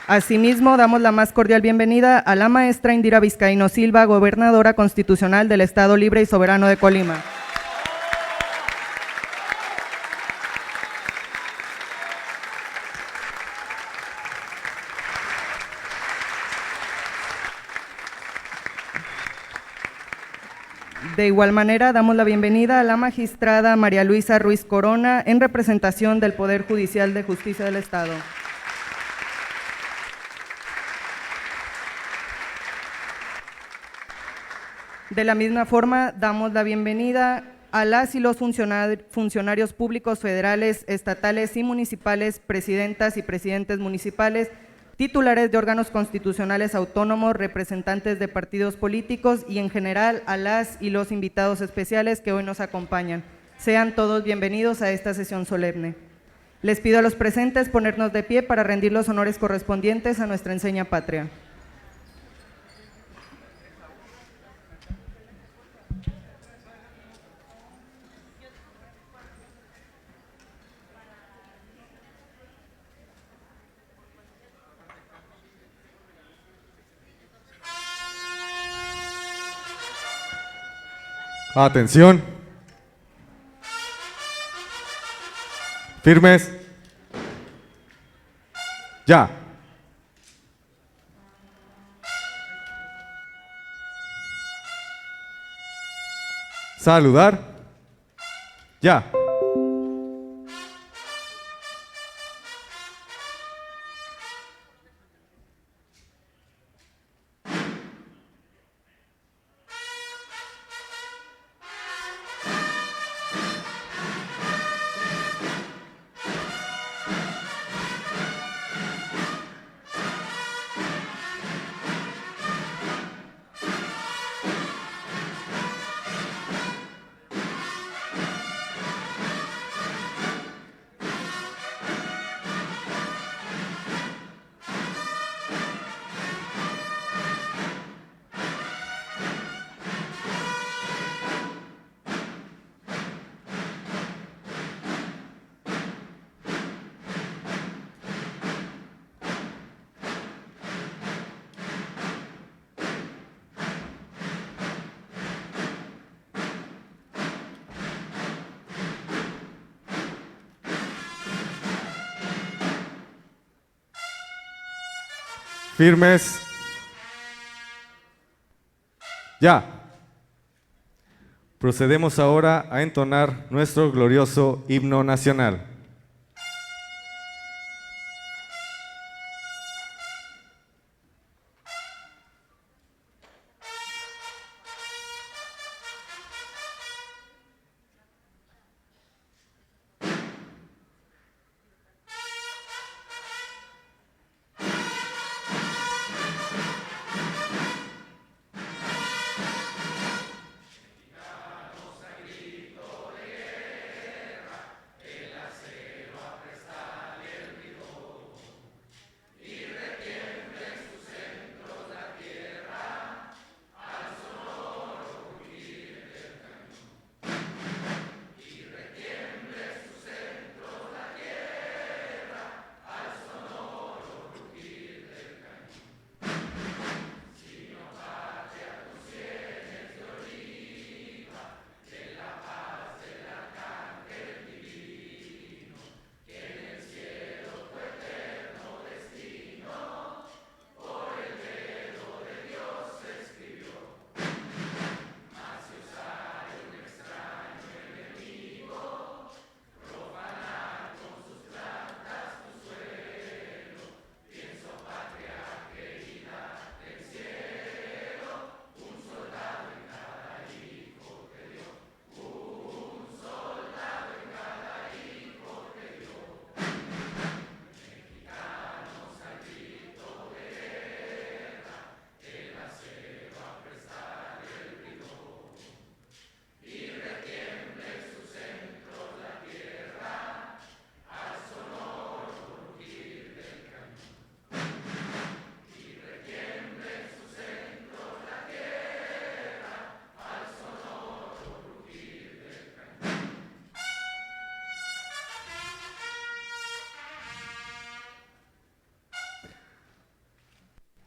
Asimismo, damos la más cordial bienvenida a la maestra Indira Vizcaíno Silva, gobernadora constitucional del Estado Libre y Soberano de Colima. De igual manera, damos la bienvenida a la magistrada María Luisa Ruiz Corona, en representación del Poder Judicial de Justicia del Estado. De la misma forma, damos la bienvenida a las y los funcionarios públicos federales, estatales y municipales, presidentas y presidentes municipales, titulares de órganos constitucionales autónomos, representantes de partidos políticos y en general a las y los invitados especiales que hoy nos acompañan. Sean todos bienvenidos a esta sesión solemne. Les pido a los presentes ponernos de pie para rendir los honores correspondientes a nuestra enseña patria. Atención. Firmes. Ya. Saludar. Ya. Firmes. Ya. Procedemos ahora a entonar nuestro glorioso himno nacional.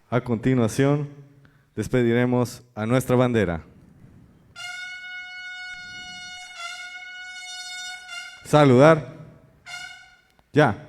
A continuación, despediremos a nuestra bandera. Saludar. Ya.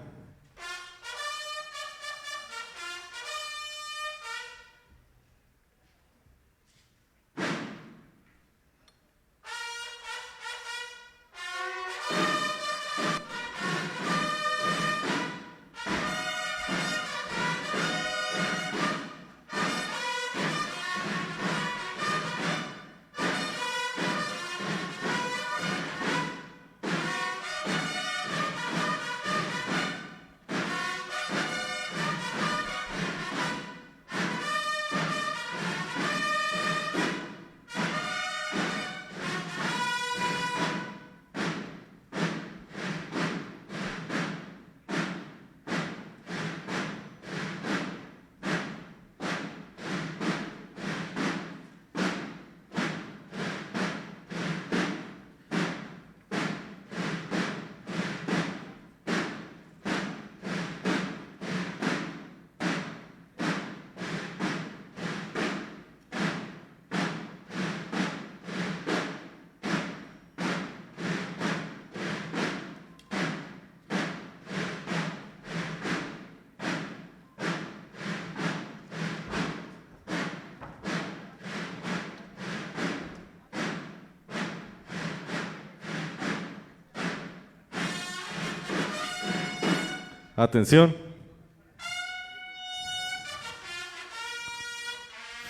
Atención.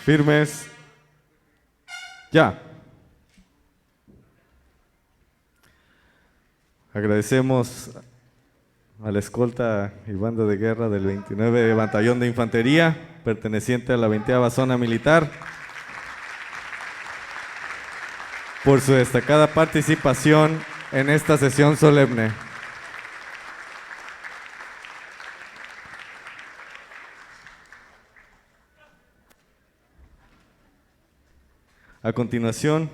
Firmes. Ya. Agradecemos a la escolta y banda de guerra del 29 Batallón de Infantería, perteneciente a la 20ª Zona Militar, por su destacada participación en esta sesión solemne. A continuación,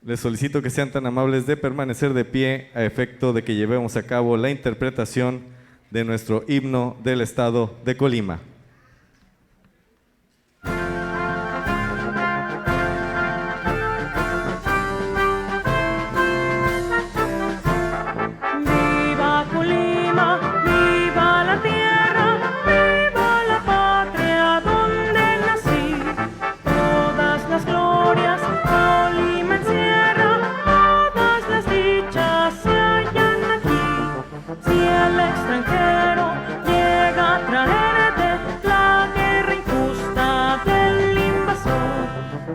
les solicito que sean tan amables de permanecer de pie a efecto de que llevemos a cabo la interpretación de nuestro himno del Estado de Colima. Viva Colima, viva la tierra, viva la patria donde nací. Todas las glorias Colima encierra, todas las dichas se hallan aquí. Si el extranjero llega a traerte la guerra injusta del invasor,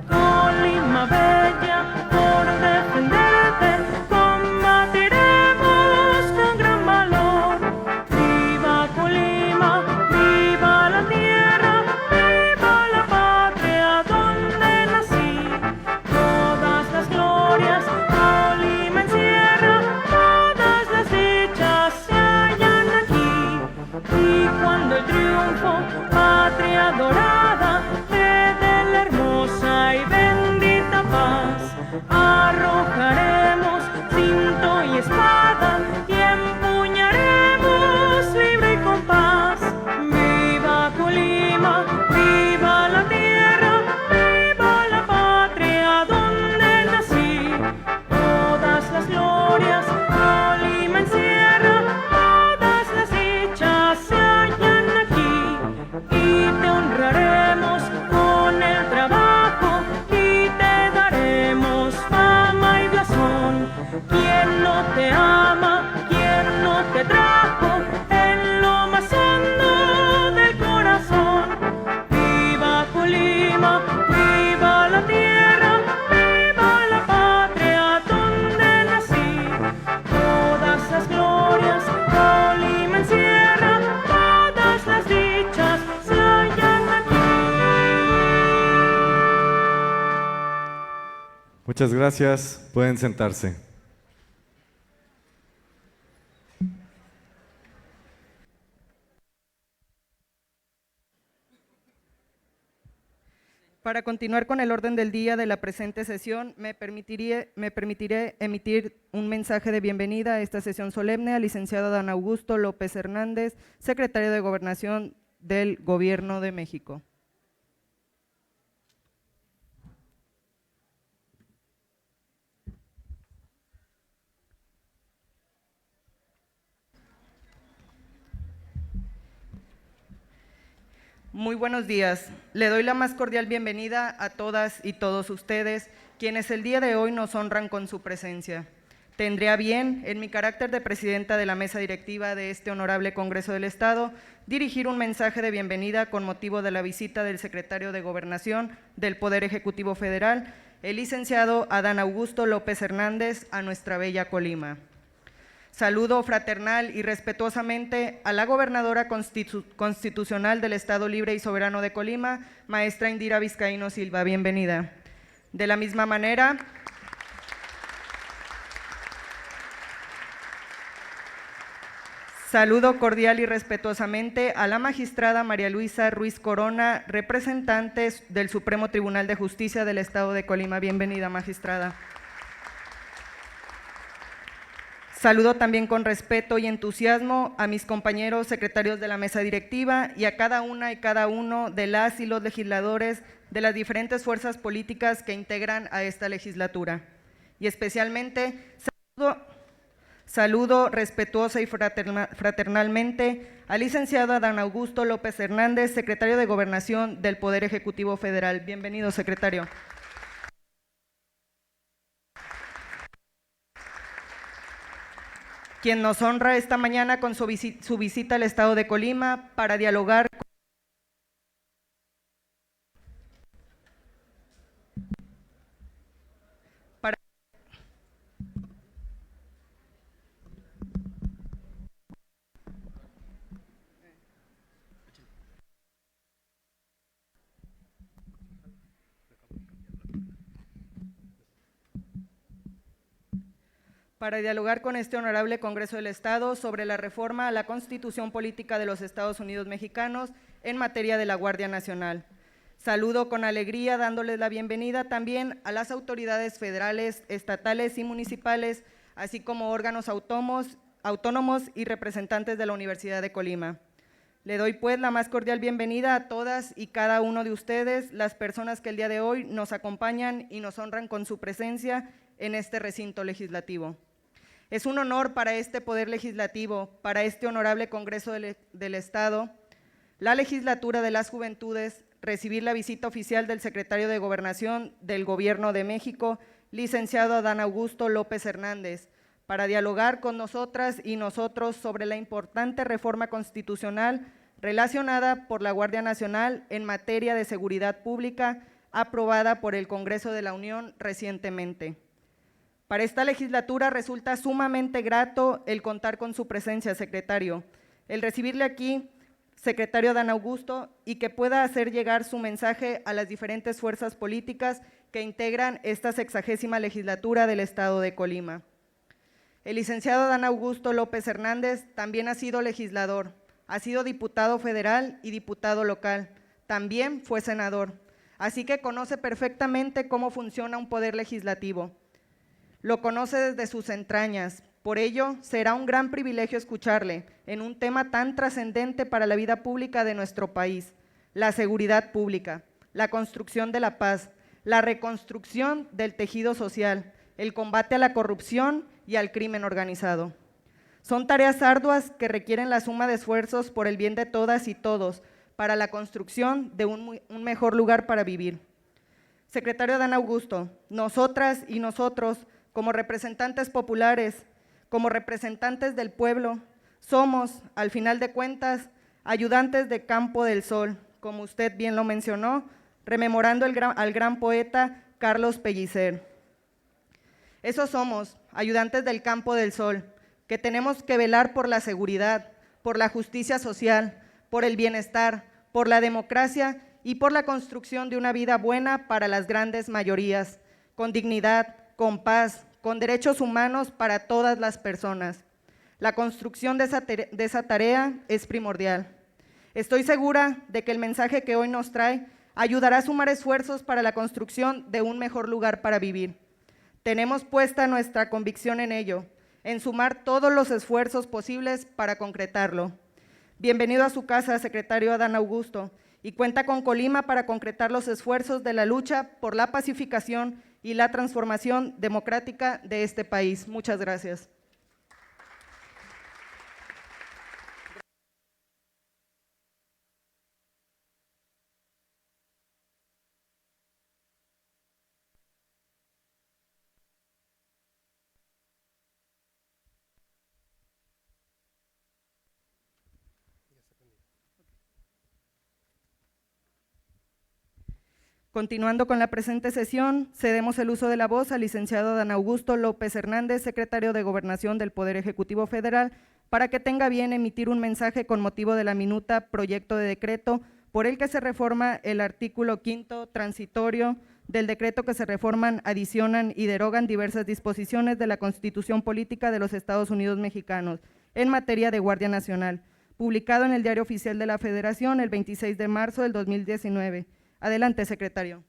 Colima bella, por defenderte combatiremos con gran valor. Viva Colima, viva la tierra, viva la patria donde nací. Todas las glorias Colima encierra, todas las dichas se hallan aquí. Y cuando el triunfo, patria dorada, te dé la hermosa y bendita paz, arrojaremos cinto y espada y empuñaremos libre y con paz. Viva Colima, viva la tierra, viva la patria donde nací. Todas las glorias Colima encierra, todas las dichas se hallan aquí. Y te honraremos con el trabajo y te daremos fama y blasón. Quien no te ama, quien no te trajo en lo más hondo del corazón. Viva Colima, viva la tierra, viva la patria donde nací. Todas las glorias Colima encierra, todas las dichas se hallan aquí. Muchas gracias. Pueden sentarse. Para continuar con el orden del día de la presente sesión, me permitiré emitir un mensaje de bienvenida a esta sesión solemne al licenciado Dan Augusto López Hernández, secretario de Gobernación del Gobierno de México. Muy buenos días. Le doy la más cordial bienvenida a todas y todos ustedes, quienes el día de hoy nos honran con su presencia. Tendré a bien, en mi carácter de presidenta de la mesa directiva de este honorable Congreso del Estado, dirigir un mensaje de bienvenida con motivo de la visita del secretario de Gobernación del Poder Ejecutivo Federal, el licenciado Adán Augusto López Hernández, a nuestra bella Colima. Saludo fraternal y respetuosamente a la gobernadora constitucional del Estado Libre y Soberano de Colima, maestra Indira Vizcaíno Silva. Bienvenida. De la misma manera, saludo cordial y respetuosamente a la magistrada María Luisa Ruiz Corona, representante del Supremo Tribunal de Justicia del Estado de Colima. Bienvenida, magistrada. Saludo también con respeto y entusiasmo a mis compañeros secretarios de la mesa directiva y a cada una y cada uno de las y los legisladores de las diferentes fuerzas políticas que integran a esta legislatura. Y especialmente saludo respetuosa y fraternalmente al licenciado Adán Augusto López Hernández, secretario de Gobernación del Poder Ejecutivo Federal. Bienvenido, secretario. Quien nos honra esta mañana con su visita al Estado de Colima para dialogar con este honorable Congreso del Estado sobre la reforma a la Constitución Política de los Estados Unidos Mexicanos en materia de la Guardia Nacional. Saludo con alegría, dándoles la bienvenida también a las autoridades federales, estatales y municipales, así como órganos autónomos y representantes de la Universidad de Colima. Le doy pues la más cordial bienvenida a todas y cada uno de ustedes, las personas que el día de hoy nos acompañan y nos honran con su presencia en este recinto legislativo. Es un honor para este Poder Legislativo, para este honorable Congreso del Estado, la Legislatura de las Juventudes, recibir la visita oficial del secretario de Gobernación del Gobierno de México, licenciado Adán Augusto López Hernández, para dialogar con nosotras y nosotros sobre la importante reforma constitucional relacionada por la Guardia Nacional en materia de seguridad pública, aprobada por el Congreso de la Unión recientemente. Para esta legislatura resulta sumamente grato el contar con su presencia, secretario, el recibirle aquí, secretario Adán Augusto, y que pueda hacer llegar su mensaje a las diferentes fuerzas políticas que integran esta 60ª legislatura del Estado de Colima. El licenciado Adán Augusto López Hernández también ha sido legislador, ha sido diputado federal y diputado local, también fue senador, así que conoce perfectamente cómo funciona un poder legislativo. Lo conoce desde sus entrañas, por ello será un gran privilegio escucharle en un tema tan trascendente para la vida pública de nuestro país, la seguridad pública, la construcción de la paz, la reconstrucción del tejido social, el combate a la corrupción y al crimen organizado. Son tareas arduas que requieren la suma de esfuerzos por el bien de todas y todos para la construcción de un mejor lugar para vivir. Secretario Adán Augusto, nosotras y nosotros, como representantes populares, como representantes del pueblo, somos, al final de cuentas, ayudantes de Campo del Sol, como usted bien lo mencionó, rememorando al gran poeta Carlos Pellicer. Esos somos, ayudantes del Campo del Sol, que tenemos que velar por la seguridad, por la justicia social, por el bienestar, por la democracia y por la construcción de una vida buena para las grandes mayorías, con dignidad, con paz, con derechos humanos para todas las personas. La construcción de esa tarea es primordial. Estoy segura de que el mensaje que hoy nos trae ayudará a sumar esfuerzos para la construcción de un mejor lugar para vivir. Tenemos puesta nuestra convicción en ello, en sumar todos los esfuerzos posibles para concretarlo. Bienvenido a su casa, secretario Adán Augusto, y cuenta con Colima para concretar los esfuerzos de la lucha por la pacificación y la transformación democrática de este país. Muchas gracias. Continuando con la presente sesión, cedemos el uso de la voz al licenciado Dan Augusto López Hernández, secretario de Gobernación del Poder Ejecutivo Federal, para que tenga bien emitir un mensaje con motivo de la minuta proyecto de decreto por el que se reforma el artículo 5º transitorio del decreto que se reforman, adicionan y derogan diversas disposiciones de la Constitución Política de los Estados Unidos Mexicanos en materia de Guardia Nacional, publicado en el Diario Oficial de la Federación el 26 de marzo del 2019. Adelante, secretario.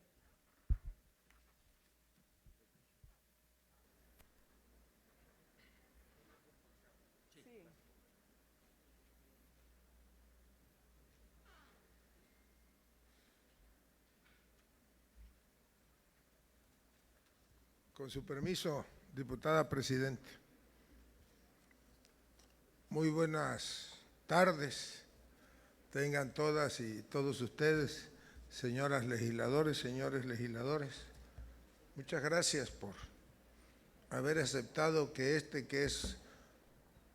Con su permiso, diputada presidente. Muy buenas tardes, tengan todas y todos ustedes, señoras legisladores, señores legisladores. Muchas gracias por haber aceptado que es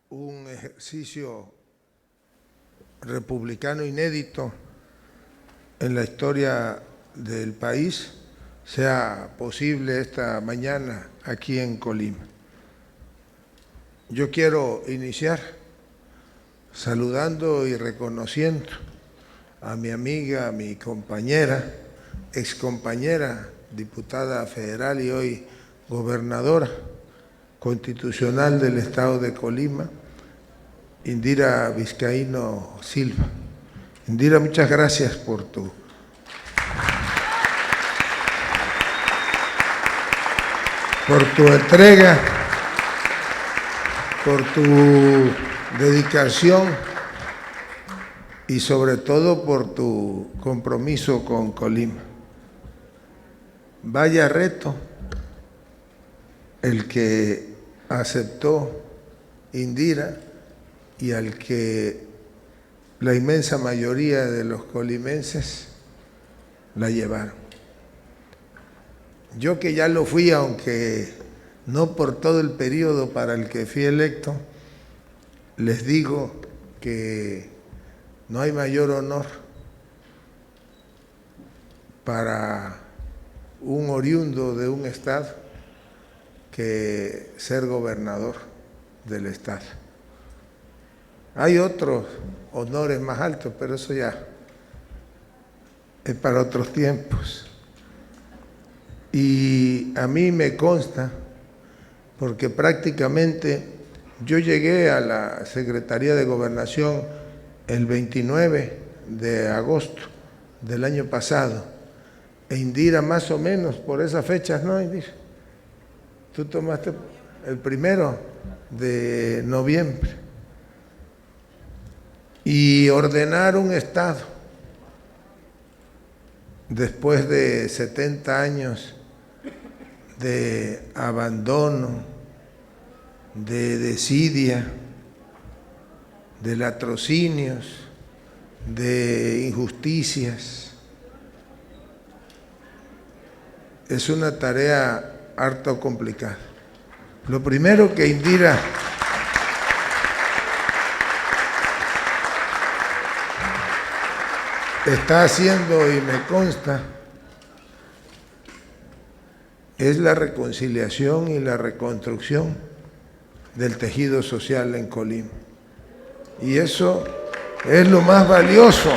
un ejercicio republicano inédito en la historia del país, sea posible esta mañana aquí en Colima. Yo quiero iniciar saludando y reconociendo a mi amiga, a mi compañera, excompañera, diputada federal y hoy gobernadora constitucional del estado de Colima, Indira Vizcaíno Silva. Indira, muchas gracias por tu entrega, por tu dedicación y sobre todo por tu compromiso con Colima. Vaya reto el que aceptó Indira y al que la inmensa mayoría de los colimenses la llevaron. Yo que ya lo fui, aunque no por todo el periodo para el que fui electo, les digo que no hay mayor honor para un oriundo de un estado que ser gobernador del estado. Hay otros honores más altos, pero eso ya es para otros tiempos. Y a mí me consta, porque prácticamente yo llegué a la Secretaría de Gobernación el 29 de agosto del año pasado, e Indira más o menos por esas fechas, ¿no, Indira? Tú tomaste el 1 de noviembre. Y ordenar un Estado después de 70 años de abandono, de desidia, de latrocinios, de injusticias, es una tarea harto complicada. Lo primero que Indira está haciendo, y me consta, es la reconciliación y la reconstrucción del tejido social en Colima. Y eso es lo más valioso.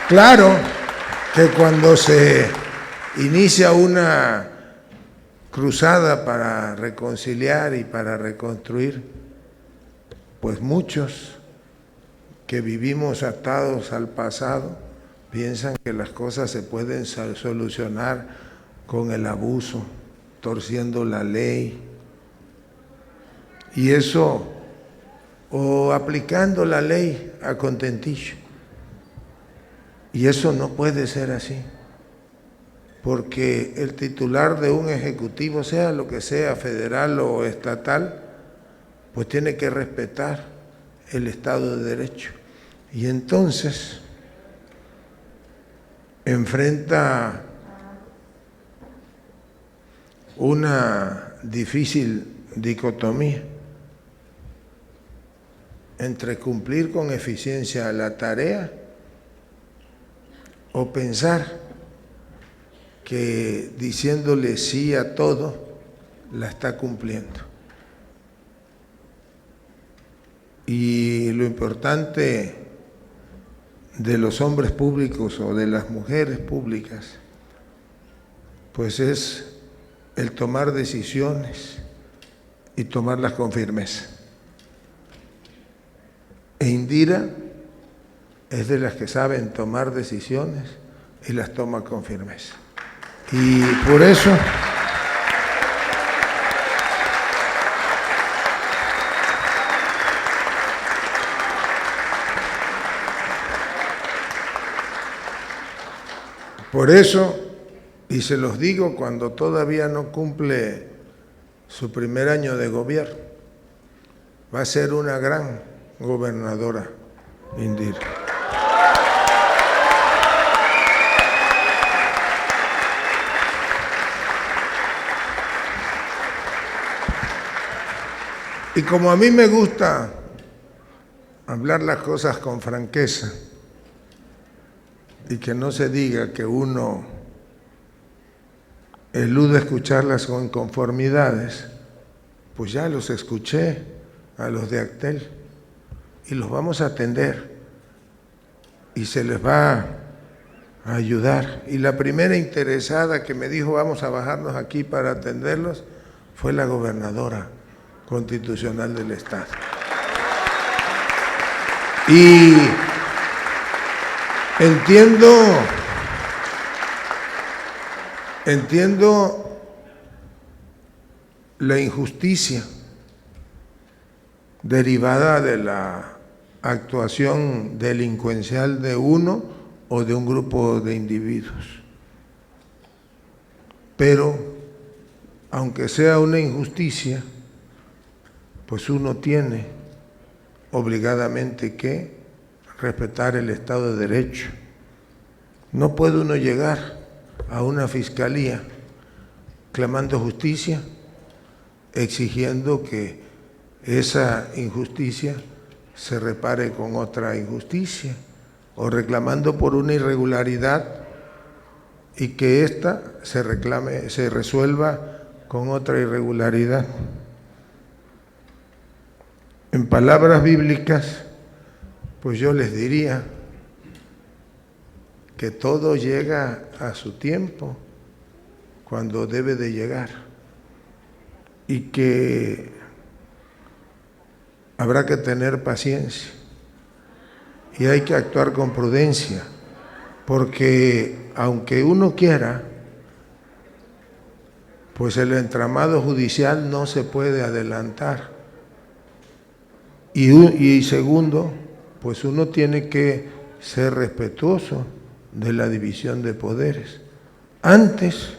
Claro que cuando se inicia una cruzada para reconciliar y para reconstruir, pues muchos que vivimos atados al pasado piensan que las cosas se pueden solucionar con el abuso, torciendo la ley, y eso, o aplicando la ley a contentillo. Y eso no puede ser así, porque el titular de un ejecutivo, sea lo que sea, federal o estatal, pues tiene que respetar el Estado de Derecho. Y entonces enfrenta una difícil dicotomía entre cumplir con eficiencia la tarea o pensar que diciéndole sí a todo la está cumpliendo. Y lo importante de los hombres públicos o de las mujeres públicas, pues es el tomar decisiones y tomarlas con firmeza. E Indira es de las que saben tomar decisiones y las toma con firmeza. Y por eso y se los digo cuando todavía no cumple su primer año de gobierno, va a ser una gran gobernadora, Indira. Y como a mí me gusta hablar las cosas con franqueza y que no se diga que uno elude escucharlas con inconformidades, pues ya los escuché a los de Actel y los vamos a atender y se les va a ayudar. Y la primera interesada que me dijo vamos a bajarnos aquí para atenderlos fue la gobernadora constitucional del Estado. Y entiendo la injusticia derivada de la actuación delincuencial de uno o de un grupo de individuos. Pero, aunque sea una injusticia, pues uno tiene obligadamente que respetar el Estado de Derecho. No puede uno llegar a una fiscalía clamando justicia, exigiendo que esa injusticia se repare con otra injusticia, o reclamando por una irregularidad y que ésta se resuelva con otra irregularidad. En palabras bíblicas, pues yo les diría que todo llega a su tiempo, cuando debe de llegar, y que habrá que tener paciencia y hay que actuar con prudencia, porque aunque uno quiera, pues el entramado judicial no se puede adelantar. Y segundo, pues uno tiene que ser respetuoso de la división de poderes. Antes,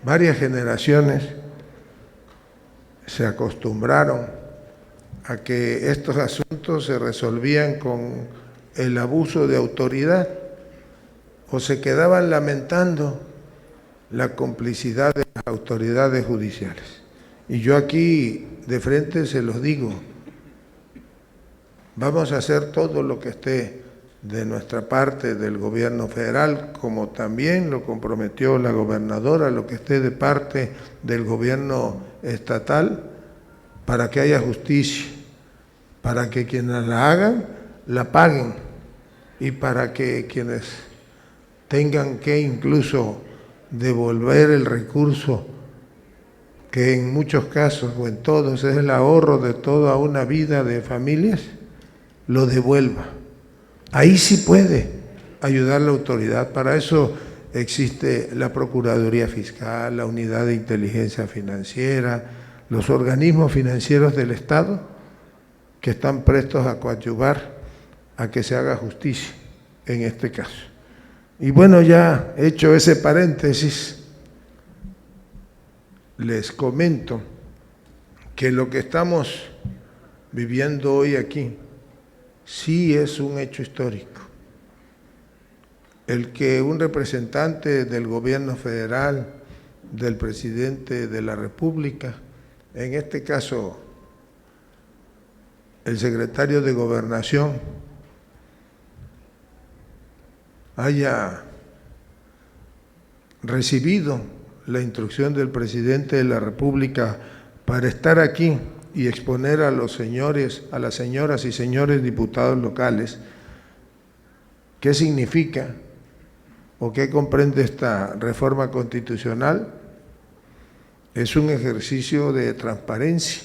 varias generaciones se acostumbraron a que estos asuntos se resolvían con el abuso de autoridad o se quedaban lamentando la complicidad de las autoridades judiciales. Y yo aquí de frente se los digo, vamos a hacer todo lo que esté de nuestra parte del gobierno federal, como también lo comprometió la gobernadora, lo que esté de parte del gobierno estatal, para que haya justicia, para que quienes la hagan, la paguen, y para que quienes tengan que incluso devolver el recurso, que en muchos casos o en todos es el ahorro de toda una vida de familias, lo devuelva. Ahí sí puede ayudar la autoridad. Para eso existe la Procuraduría Fiscal, la Unidad de Inteligencia Financiera, los organismos financieros del Estado que están prestos a coadyuvar a que se haga justicia en este caso. Y bueno, ya hecho ese paréntesis, les comento que lo que estamos viviendo hoy aquí sí es un hecho histórico. El que un representante del gobierno federal, del presidente de la República, en este caso el secretario de Gobernación, haya recibido la instrucción del presidente de la República para estar aquí y exponer a los señores, a las señoras y señores diputados locales, qué significa o qué comprende esta reforma constitucional. Es un ejercicio de transparencia,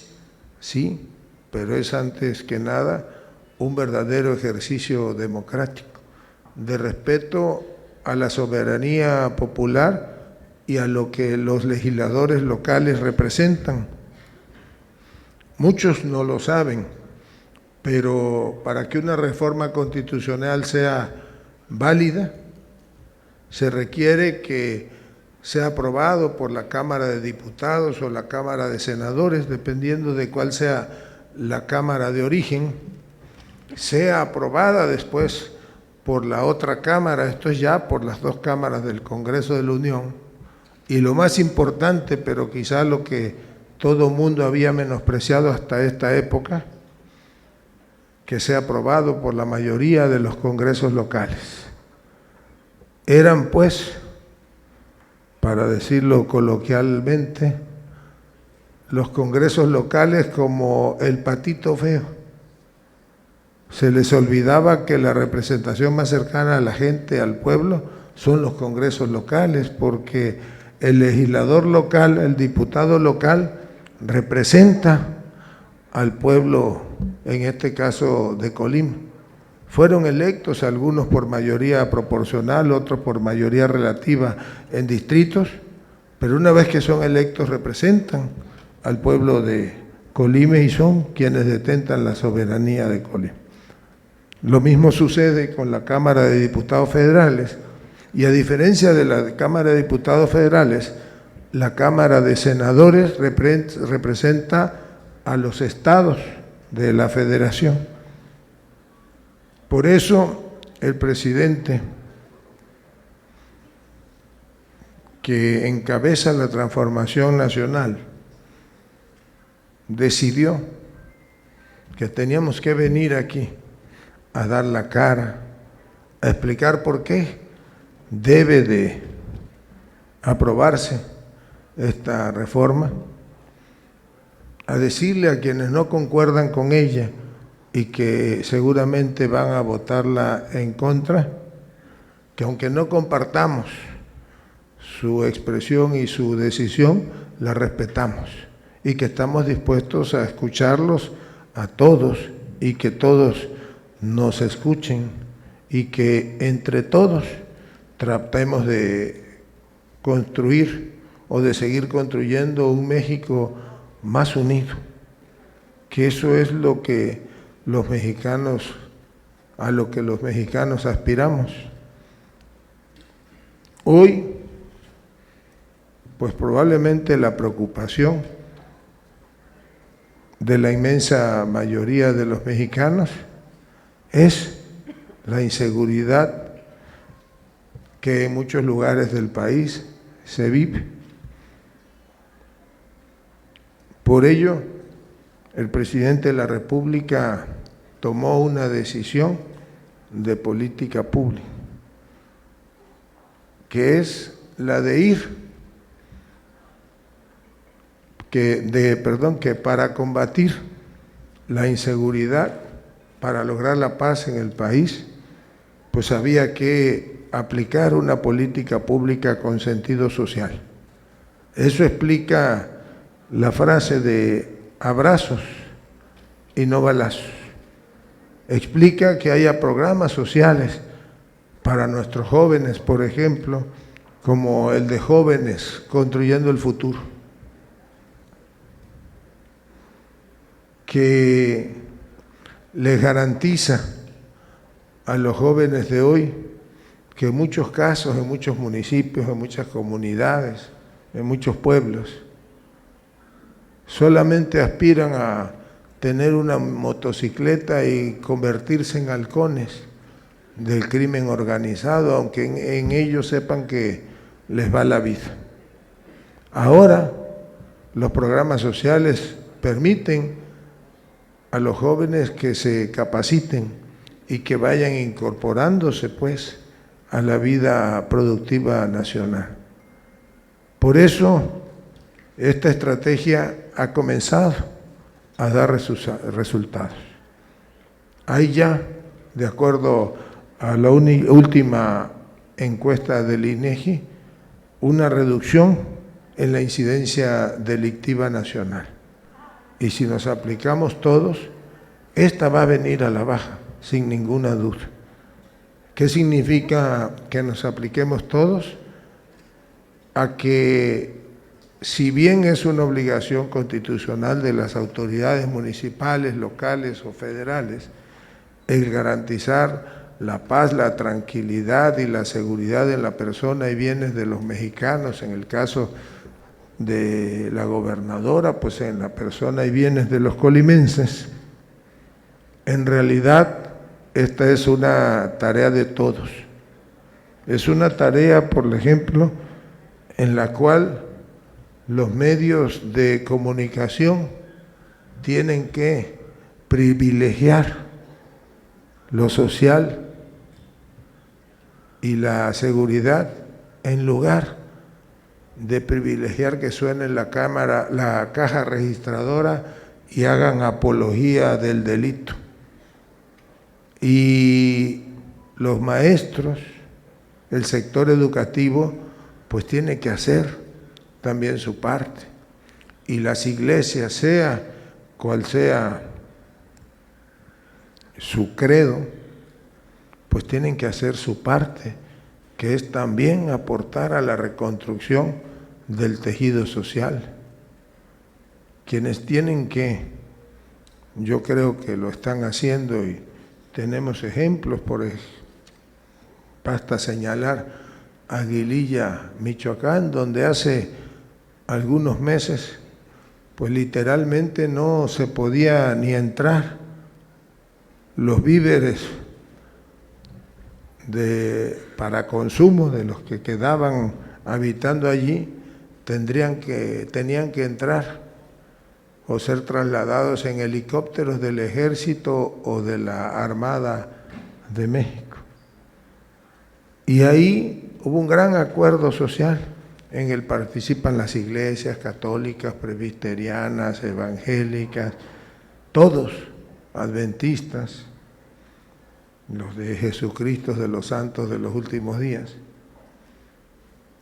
sí, pero es antes que nada un verdadero ejercicio democrático, de respeto a la soberanía popular y a lo que los legisladores locales representan. Muchos no lo saben, pero para que una reforma constitucional sea válida, se requiere que sea aprobado por la Cámara de Diputados o la Cámara de Senadores, dependiendo de cuál sea la Cámara de origen, sea aprobada después por la otra Cámara, esto es ya por las dos cámaras del Congreso de la Unión, y lo más importante, pero quizá lo que todo mundo había menospreciado hasta esta época, que sea aprobado por la mayoría de los congresos locales. Eran, pues, para decirlo coloquialmente, los congresos locales como el patito feo. Se les olvidaba que la representación más cercana a la gente, al pueblo, son los congresos locales, porque el legislador local, el diputado local, representa al pueblo, en este caso de Colima. Fueron electos algunos por mayoría proporcional, otros por mayoría relativa en distritos, pero una vez que son electos representan al pueblo de Colima y son quienes detentan la soberanía de Colima. Lo mismo sucede con la Cámara de Diputados Federales, y a diferencia de la Cámara de Diputados Federales, la Cámara de Senadores representa a los estados de la Federación. Por eso el presidente, que encabeza la transformación nacional, decidió que teníamos que venir aquí a dar la cara, a explicar por qué debe de aprobarse esta reforma, a decirle a quienes no concuerdan con ella y que seguramente van a votarla en contra, que aunque no compartamos su expresión y su decisión, la respetamos y que estamos dispuestos a escucharlos a todos y que todos nos escuchen y que entre todos tratemos de construir o de seguir construyendo un México más unido, que eso es lo que los mexicanos, a lo que los mexicanos aspiramos. Hoy, pues probablemente la preocupación de la inmensa mayoría de los mexicanos es la inseguridad que en muchos lugares del país se vive. Por ello, el presidente de la República tomó una decisión de política pública, que es la de ir, que para combatir la inseguridad, para lograr la paz en el país, pues había que aplicar una política pública con sentido social. Eso explica la frase de abrazos y no balazos. Explica que haya programas sociales para nuestros jóvenes, por ejemplo, como el de Jóvenes Construyendo el Futuro, que les garantiza a los jóvenes de hoy que en muchos casos, en muchos municipios, en muchas comunidades, en muchos pueblos, solamente aspiran a tener una motocicleta y convertirse en halcones del crimen organizado, aunque en ellos sepan que les va la vida. Ahora, los programas sociales permiten a los jóvenes que se capaciten y que vayan incorporándose, pues, a la vida productiva nacional. Por eso, esta estrategia ha comenzado a dar resultados. Hay ya, de acuerdo a la última encuesta del INEGI, una reducción en la incidencia delictiva nacional. Y si nos aplicamos todos, esta va a venir a la baja, sin ninguna duda. ¿Qué significa que nos apliquemos todos? A que, si bien es una obligación constitucional de las autoridades municipales, locales o federales, el garantizar la paz, la tranquilidad y la seguridad de la persona y bienes de los mexicanos, en el caso de la gobernadora, pues en la persona y bienes de los colimenses, en realidad esta es una tarea de todos. Es una tarea, por ejemplo, en la cual los medios de comunicación tienen que privilegiar lo social y la seguridad en lugar de privilegiar que suene la caja registradora y hagan apología del delito. Y los maestros, el sector educativo, pues tiene que hacer también su parte. Y las iglesias, sea cual sea su credo, pues tienen que hacer su parte, que es también aportar a la reconstrucción del tejido social. Quienes tienen que, yo creo que lo están haciendo y tenemos ejemplos, basta señalar Aguililla, Michoacán, donde hace algunos meses, pues literalmente no se podía ni entrar. Los víveres para consumo de los que quedaban habitando allí tenían que entrar o ser trasladados en helicópteros del Ejército o de la Armada de México. Y ahí hubo un gran acuerdo social. En él participan las iglesias católicas, presbiterianas, evangélicas, todos, adventistas, los de Jesucristo de los santos de los últimos días.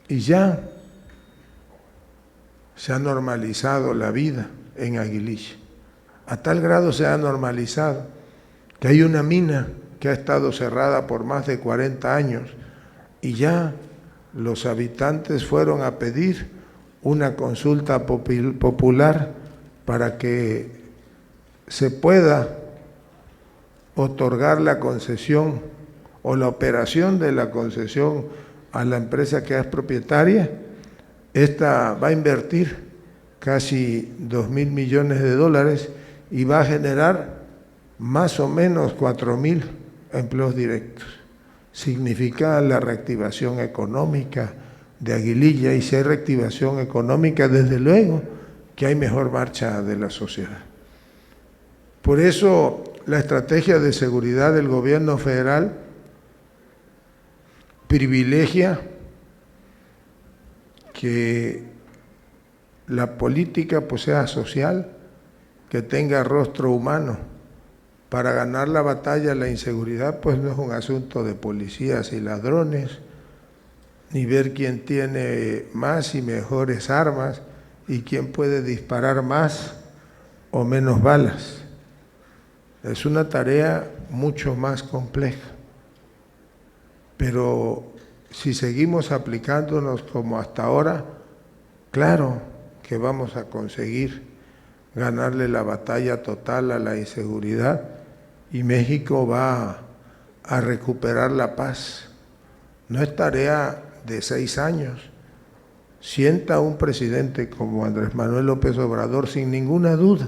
Y ya se ha normalizado la vida en Aguililla. A tal grado se ha normalizado que hay una mina que ha estado cerrada por más de 40 años y ya los habitantes fueron a pedir una consulta popular para que se pueda otorgar la concesión o la operación de la concesión a la empresa que es propietaria. Esta va a invertir casi 2.000 millones de dólares y va a generar más o menos 4.000 empleos directos. Significa la reactivación económica de Aguililla, y si hay reactivación económica, desde luego que hay mejor marcha de la sociedad. Por eso la estrategia de seguridad del gobierno federal privilegia que la política pues sea social, que tenga rostro humano. Para ganar la batalla la inseguridad pues no es un asunto de policías y ladrones, ni ver quién tiene más y mejores armas y quién puede disparar más o menos balas. Es una tarea mucho más compleja. Pero si seguimos aplicándonos como hasta ahora, claro que vamos a conseguir ganarle la batalla total a la inseguridad y México va a recuperar la paz. No es tarea de 6 años. Sienta un presidente como Andrés Manuel López Obrador sin ninguna duda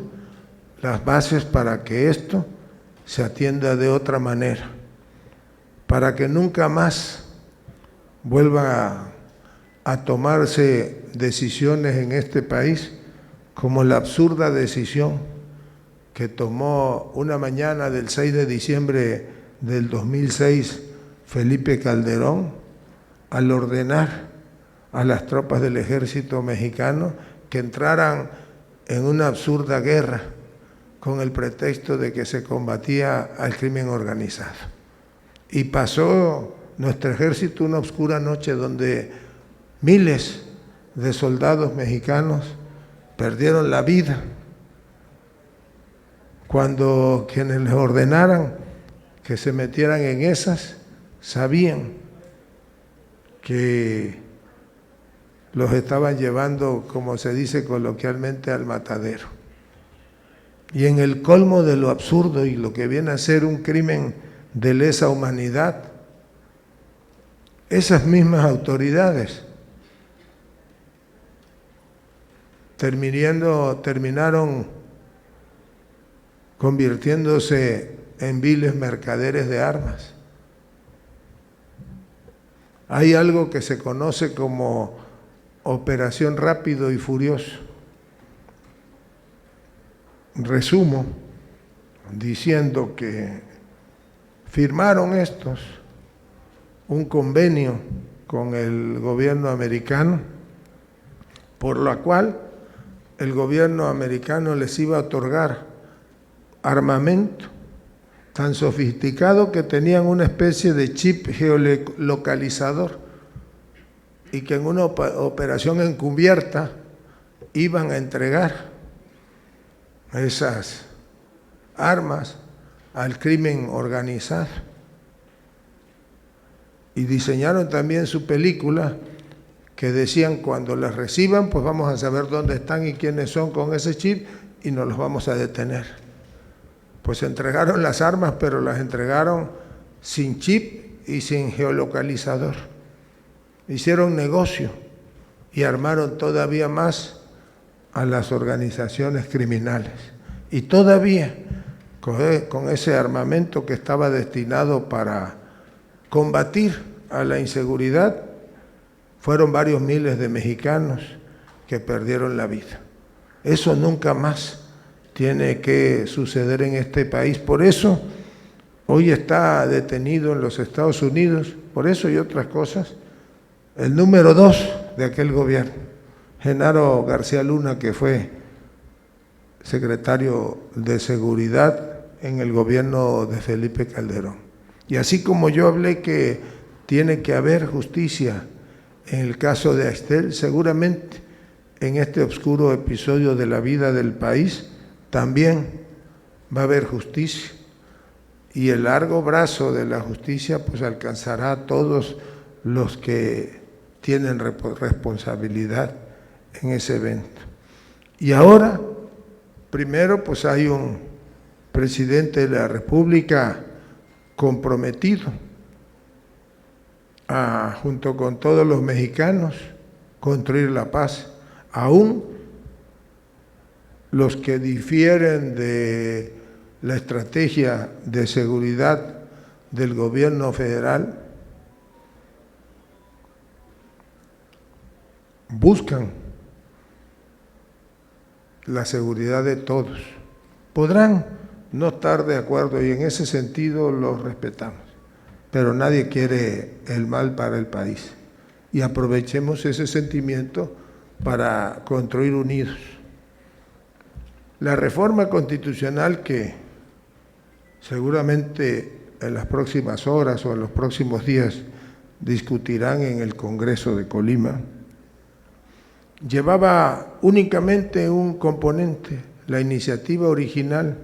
las bases para que esto se atienda de otra manera, para que nunca más vuelva a tomarse decisiones en este país como la absurda decisión que tomó una mañana del 6 de diciembre del 2006 Felipe Calderón al ordenar a las tropas del ejército mexicano que entraran en una absurda guerra con el pretexto de que se combatía al crimen organizado. Y pasó nuestro ejército una oscura noche donde miles de soldados mexicanos perdieron la vida cuando quienes les ordenaran que se metieran en esas sabían que los estaban llevando, como se dice coloquialmente, al matadero. Y en el colmo de lo absurdo y lo que viene a ser un crimen de lesa humanidad, esas mismas autoridades terminaron convirtiéndose en viles mercaderes de armas. Hay algo que se conoce como Operación Rápido y Furioso. Resumo diciendo que firmaron estos un convenio con el gobierno americano, por la cual el gobierno americano les iba a otorgar armamento tan sofisticado que tenían una especie de chip geolocalizador y que en una operación encubierta iban a entregar esas armas al crimen organizado. Y diseñaron también su película que decían: cuando las reciban, pues vamos a saber dónde están y quiénes son con ese chip y nos los vamos a detener. Pues entregaron las armas, pero las entregaron sin chip y sin geolocalizador. Hicieron negocio y armaron todavía más a las organizaciones criminales. Y todavía con ese armamento que estaba destinado para combatir a la inseguridad, fueron varios miles de mexicanos que perdieron la vida. Eso nunca más tiene que suceder en este país. Por eso hoy está detenido en los Estados Unidos, por eso y otras cosas, el número 2 de aquel gobierno, Genaro García Luna, que fue secretario de Seguridad en el gobierno de Felipe Calderón. Y así como yo hablé que tiene que haber justicia en el caso de Axtel, seguramente en este oscuro episodio de la vida del país también va a haber justicia. Y el largo brazo de la justicia pues alcanzará a todos los que tienen responsabilidad en ese evento. Y ahora, primero, pues hay un presidente de la República comprometido a, junto con todos los mexicanos, construir la paz. Aún los que difieren de la estrategia de seguridad del gobierno federal buscan la seguridad de todos. Podrán no estar de acuerdo y en ese sentido los respetamos, pero nadie quiere el mal para el país y aprovechemos ese sentimiento para construir unidos. La reforma constitucional que seguramente en las próximas horas o en los próximos días discutirán en el Congreso de Colima, llevaba únicamente un componente, la iniciativa original,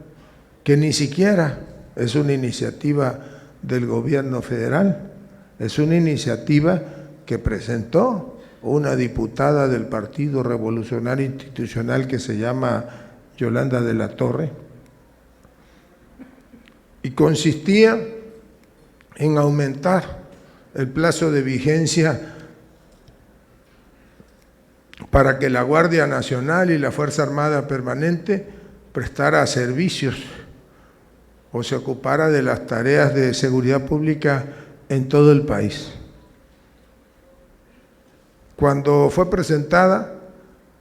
que ni siquiera es una iniciativa del gobierno federal, es una iniciativa que presentó una diputada del Partido Revolucionario Institucional que se llama Yolanda de la Torre, y consistía en aumentar el plazo de vigencia para que la Guardia Nacional y la Fuerza Armada Permanente prestara servicios o se ocupara de las tareas de seguridad pública en todo el país. Cuando fue presentada,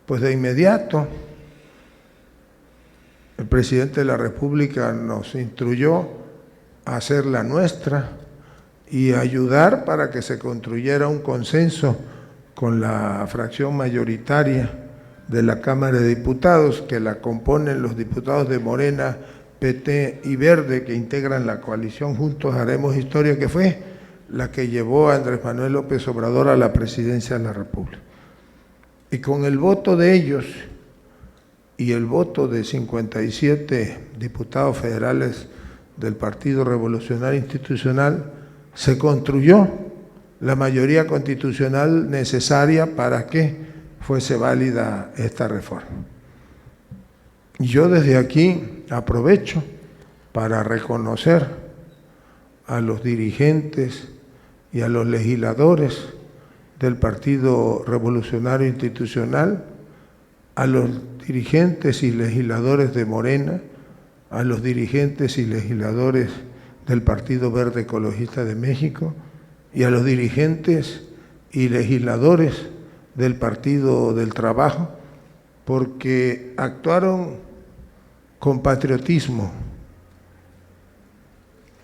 pues de inmediato el presidente de la República nos instruyó a hacerla nuestra y ayudar para que se construyera un consenso con la fracción mayoritaria de la Cámara de Diputados, que la componen los diputados de Morena, PT y Verde, que integran la coalición Juntos Haremos Historia, que fue la que llevó a Andrés Manuel López Obrador a la presidencia de la República. Y con el voto de ellos y el voto de 57 diputados federales del Partido Revolucionario Institucional, se construyó la mayoría constitucional necesaria para que fuese válida esta reforma. Y yo desde aquí aprovecho para reconocer a los dirigentes y a los legisladores del Partido Revolucionario Institucional, a los dirigentes y legisladores de Morena, a los dirigentes y legisladores del Partido Verde Ecologista de México y a los dirigentes y legisladores del Partido del Trabajo, porque actuaron con patriotismo,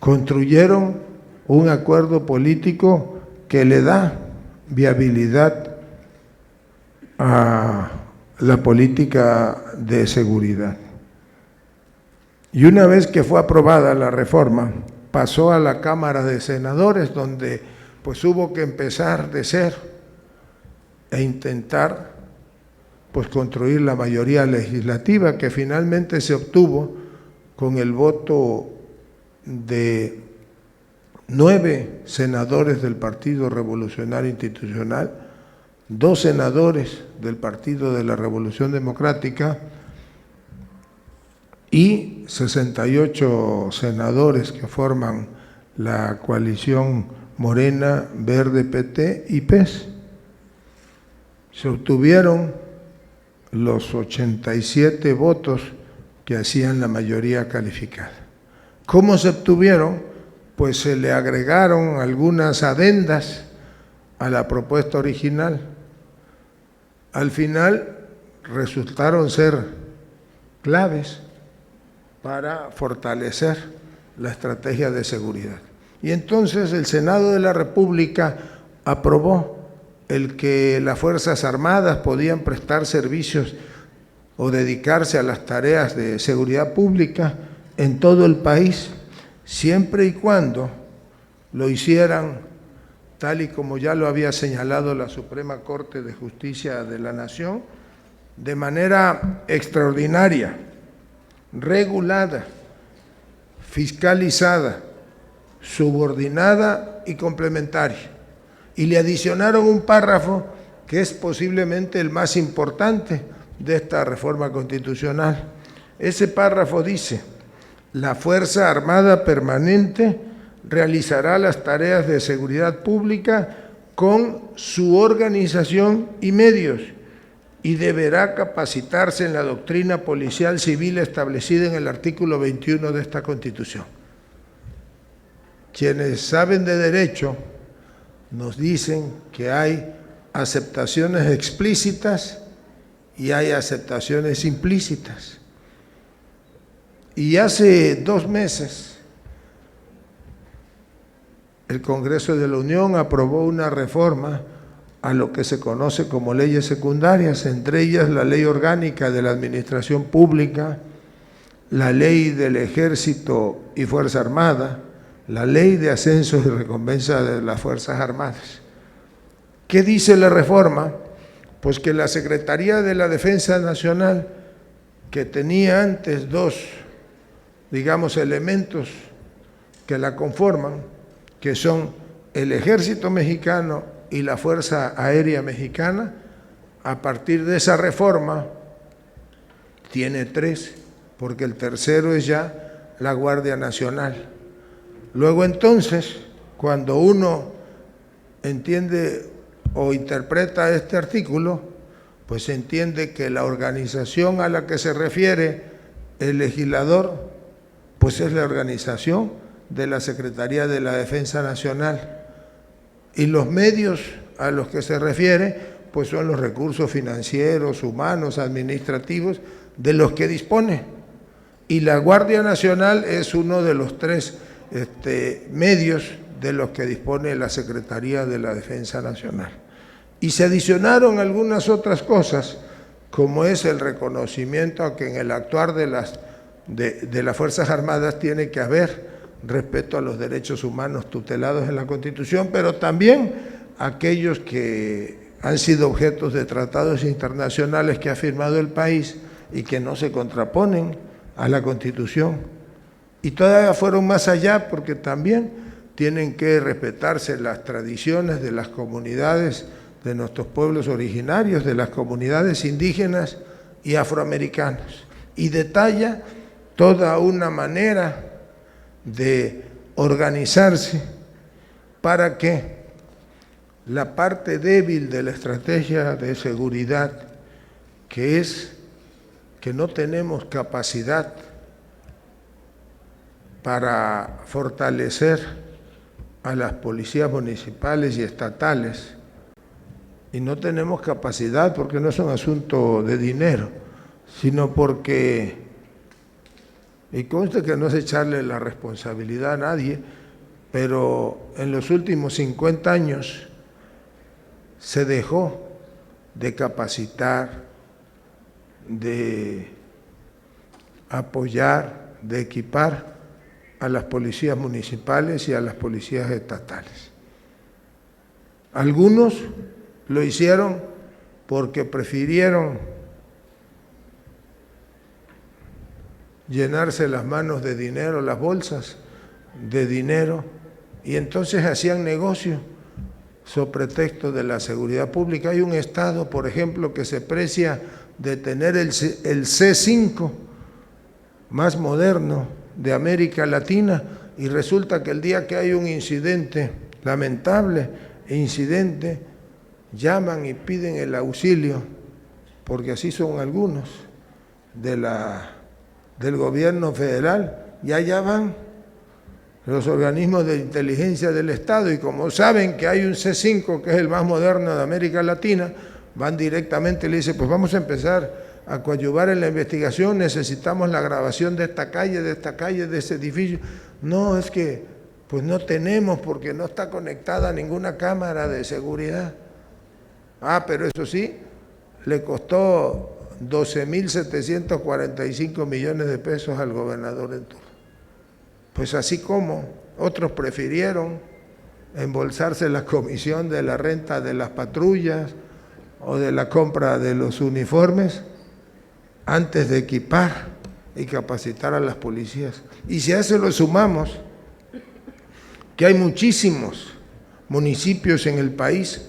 construyeron un acuerdo político que le da viabilidad a la política de seguridad. Y una vez que fue aprobada la reforma, pasó a la Cámara de Senadores, donde pues hubo que empezar de cero e intentar pues construir la mayoría legislativa, que finalmente se obtuvo con el voto de 9 senadores del Partido Revolucionario Institucional, 2 senadores del Partido de la Revolución Democrática y 68 senadores que forman la coalición Morena, Verde, PT y PES. Se obtuvieron los 87 votos que hacían la mayoría calificada. ¿Cómo se obtuvieron? Pues se le agregaron algunas adendas a la propuesta original. Al final resultaron ser claves para fortalecer la estrategia de seguridad. Y entonces el Senado de la República aprobó el que las Fuerzas Armadas podían prestar servicios o dedicarse a las tareas de seguridad pública en todo el país, siempre y cuando lo hicieran tal y como ya lo había señalado la Suprema Corte de Justicia de la Nación, de manera extraordinaria, regulada, fiscalizada, subordinada y complementaria. Y le adicionaron un párrafo que es posiblemente el más importante de esta reforma constitucional. Ese párrafo dice: la Fuerza Armada Permanente realizará las tareas de seguridad pública con su organización y medios y deberá capacitarse en la doctrina policial civil establecida en el artículo 21 de esta Constitución. Quienes saben de derecho nos dicen que hay aceptaciones explícitas y hay aceptaciones implícitas. Y hace 2 meses el Congreso de la Unión aprobó una reforma a lo que se conoce como leyes secundarias, entre ellas la Ley Orgánica de la Administración Pública, la Ley del Ejército y Fuerza Armada, la Ley de Ascensos y Recompensa de las Fuerzas Armadas. ¿Qué dice la reforma? Pues que la Secretaría de la Defensa Nacional, que tenía antes 2, elementos que la conforman, que son el Ejército Mexicano y la Fuerza Aérea Mexicana, a partir de esa reforma tiene 3, porque el tercero es ya la Guardia Nacional. Luego entonces, cuando uno entiende o interpreta este artículo, pues se entiende que la organización a la que se refiere el legislador, pues es la organización de la Secretaría de la Defensa Nacional. Y los medios a los que se refiere, pues son los recursos financieros, humanos, administrativos, de los que dispone. Y la Guardia Nacional es uno de los 3 medios de los que dispone la Secretaría de la Defensa Nacional. Y se adicionaron algunas otras cosas, como es el reconocimiento a que en el actuar de las Fuerzas Armadas tiene que haber respeto a los derechos humanos tutelados en la Constitución, pero también aquellos que han sido objetos de tratados internacionales que ha firmado el país y que no se contraponen a la Constitución. Y todavía fueron más allá, porque también tienen que respetarse las tradiciones de las comunidades de nuestros pueblos originarios, de las comunidades indígenas y afroamericanas. Y detalla toda una manera de organizarse para que la parte débil de la estrategia de seguridad, que es que no tenemos capacidad para fortalecer a las policías municipales y estatales, y no tenemos capacidad porque no es un asunto de dinero, sino porque, y conste que no es echarle la responsabilidad a nadie, pero en los últimos 50 años se dejó de capacitar, de apoyar, de equipar a las policías municipales y a las policías estatales. Algunos lo hicieron porque prefirieron llenarse las manos de dinero, las bolsas de dinero, y entonces hacían negocio sobre pretexto de la seguridad pública. Hay un estado, por ejemplo, que se precia de tener el C5 más moderno de América Latina, y resulta que el día que hay un incidente lamentable, llaman y piden el auxilio, porque así son algunos del gobierno federal, y allá van los organismos de inteligencia del Estado, y como saben que hay un C5 que es el más moderno de América Latina, van directamente y le dicen, pues vamos a empezar a coadyuvar en la investigación, necesitamos la grabación de esta calle, de ese edificio. No, es que pues no tenemos porque no está conectada ninguna cámara de seguridad. Ah, pero eso sí, le costó 12.745 millones de pesos al gobernador en turno. Pues así como otros prefirieron embolsarse la comisión de la renta de las patrullas o de la compra de los uniformes antes de equipar y capacitar a las policías. Y si a eso lo sumamos, que hay muchísimos municipios en el país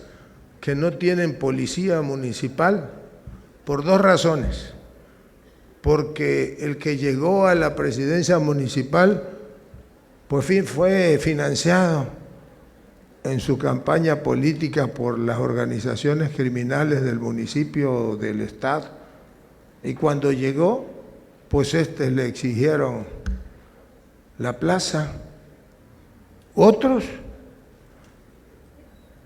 que no tienen policía municipal por dos razones. Porque el que llegó a la presidencia municipal pues fue financiado en su campaña política por las organizaciones criminales del municipio o del estado, y cuando llegó pues le exigieron la plaza. Otros,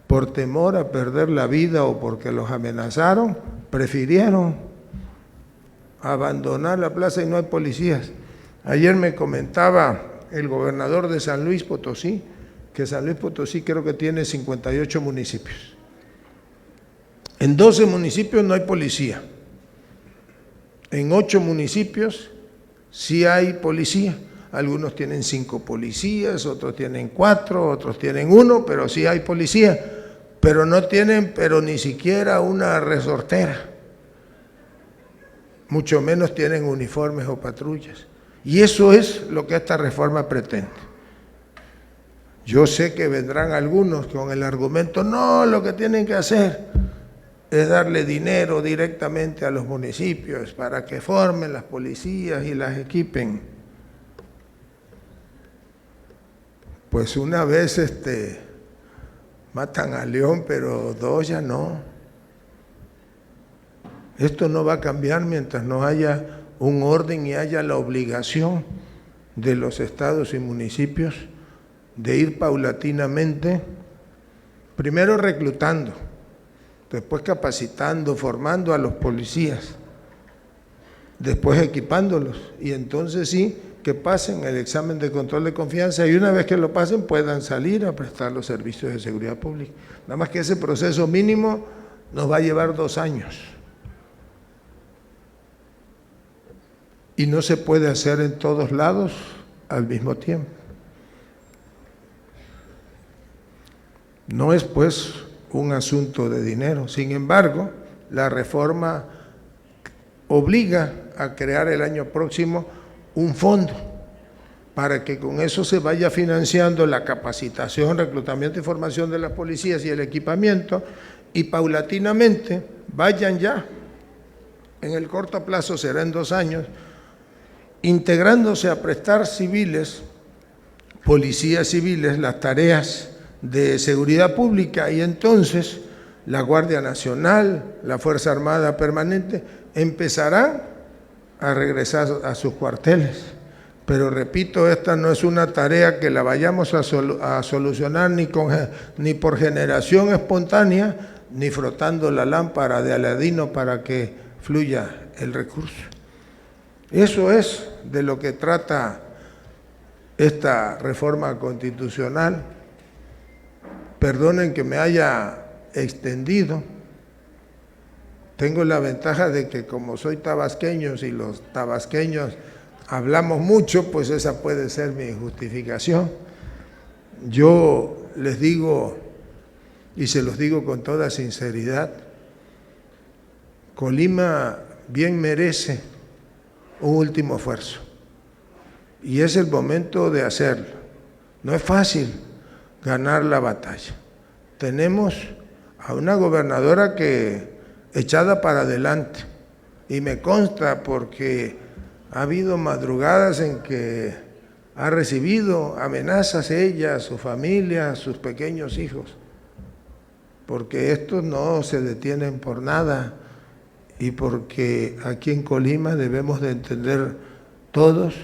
por temor a perder la vida o porque los amenazaron, prefirieron abandonar la plaza y no hay policías. Ayer me comentaba el gobernador de San Luis Potosí, que San Luis Potosí creo que tiene 58 municipios. En 12 municipios no hay policía. En 8 municipios sí hay policía. Algunos tienen 5 policías, otros tienen 4, otros tienen 1, pero sí hay policía. Pero no tienen, ni siquiera una resortera. Mucho menos tienen uniformes o patrullas. Y eso es lo que esta reforma pretende. Yo sé que vendrán algunos con el argumento, no, lo que tienen que hacer es darle dinero directamente a los municipios para que formen las policías y las equipen. Pues una vez matan a león, pero 2 ya no. Esto no va a cambiar mientras no haya un orden y haya la obligación de los estados y municipios de ir paulatinamente, primero reclutando, después capacitando, formando a los policías, después equipándolos, y entonces sí que pasen el examen de control de confianza y una vez que lo pasen puedan salir a prestar los servicios de seguridad pública. Nada más que ese proceso mínimo nos va a llevar 2 años. Y no se puede hacer en todos lados al mismo tiempo. No es pues un asunto de dinero. Sin embargo, la reforma obliga a crear el año próximo un fondo para que con eso se vaya financiando la capacitación, reclutamiento y formación de las policías y el equipamiento, y paulatinamente vayan ya, en el corto plazo será en 2 años, integrándose a prestar civiles, policías civiles, las tareas de seguridad pública, y entonces la Guardia Nacional, la Fuerza Armada Permanente, empezarán a regresar a sus cuarteles. Pero repito, esta no es una tarea que la vayamos a solucionar ni por generación espontánea, ni frotando la lámpara de Aladino para que fluya el recurso. Eso es de lo que trata esta reforma constitucional. Perdonen que me haya extendido. Tengo la ventaja de que como soy tabasqueño y los tabasqueños hablamos mucho, pues esa puede ser mi justificación. Yo les digo, y se los digo con toda sinceridad, Colima bien merece un último esfuerzo. Y es el momento de hacerlo. No es fácil ganar la batalla. Tenemos a una gobernadora que echada para adelante, y me consta porque ha habido madrugadas en que ha recibido amenazas ella, su familia, sus pequeños hijos, porque estos no se detienen por nada y porque aquí en Colima debemos de entender todos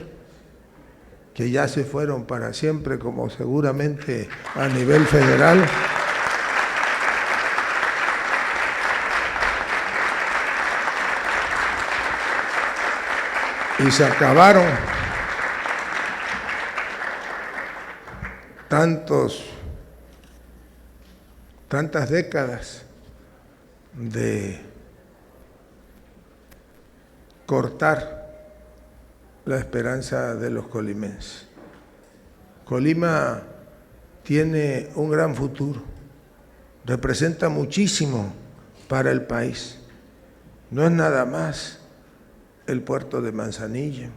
que ya se fueron para siempre, como seguramente a nivel federal. Y se acabaron tantas décadas de cortar la esperanza de los colimenses. Colima tiene un gran futuro, representa muchísimo para el país. No es nada más el puerto de Manzanillo,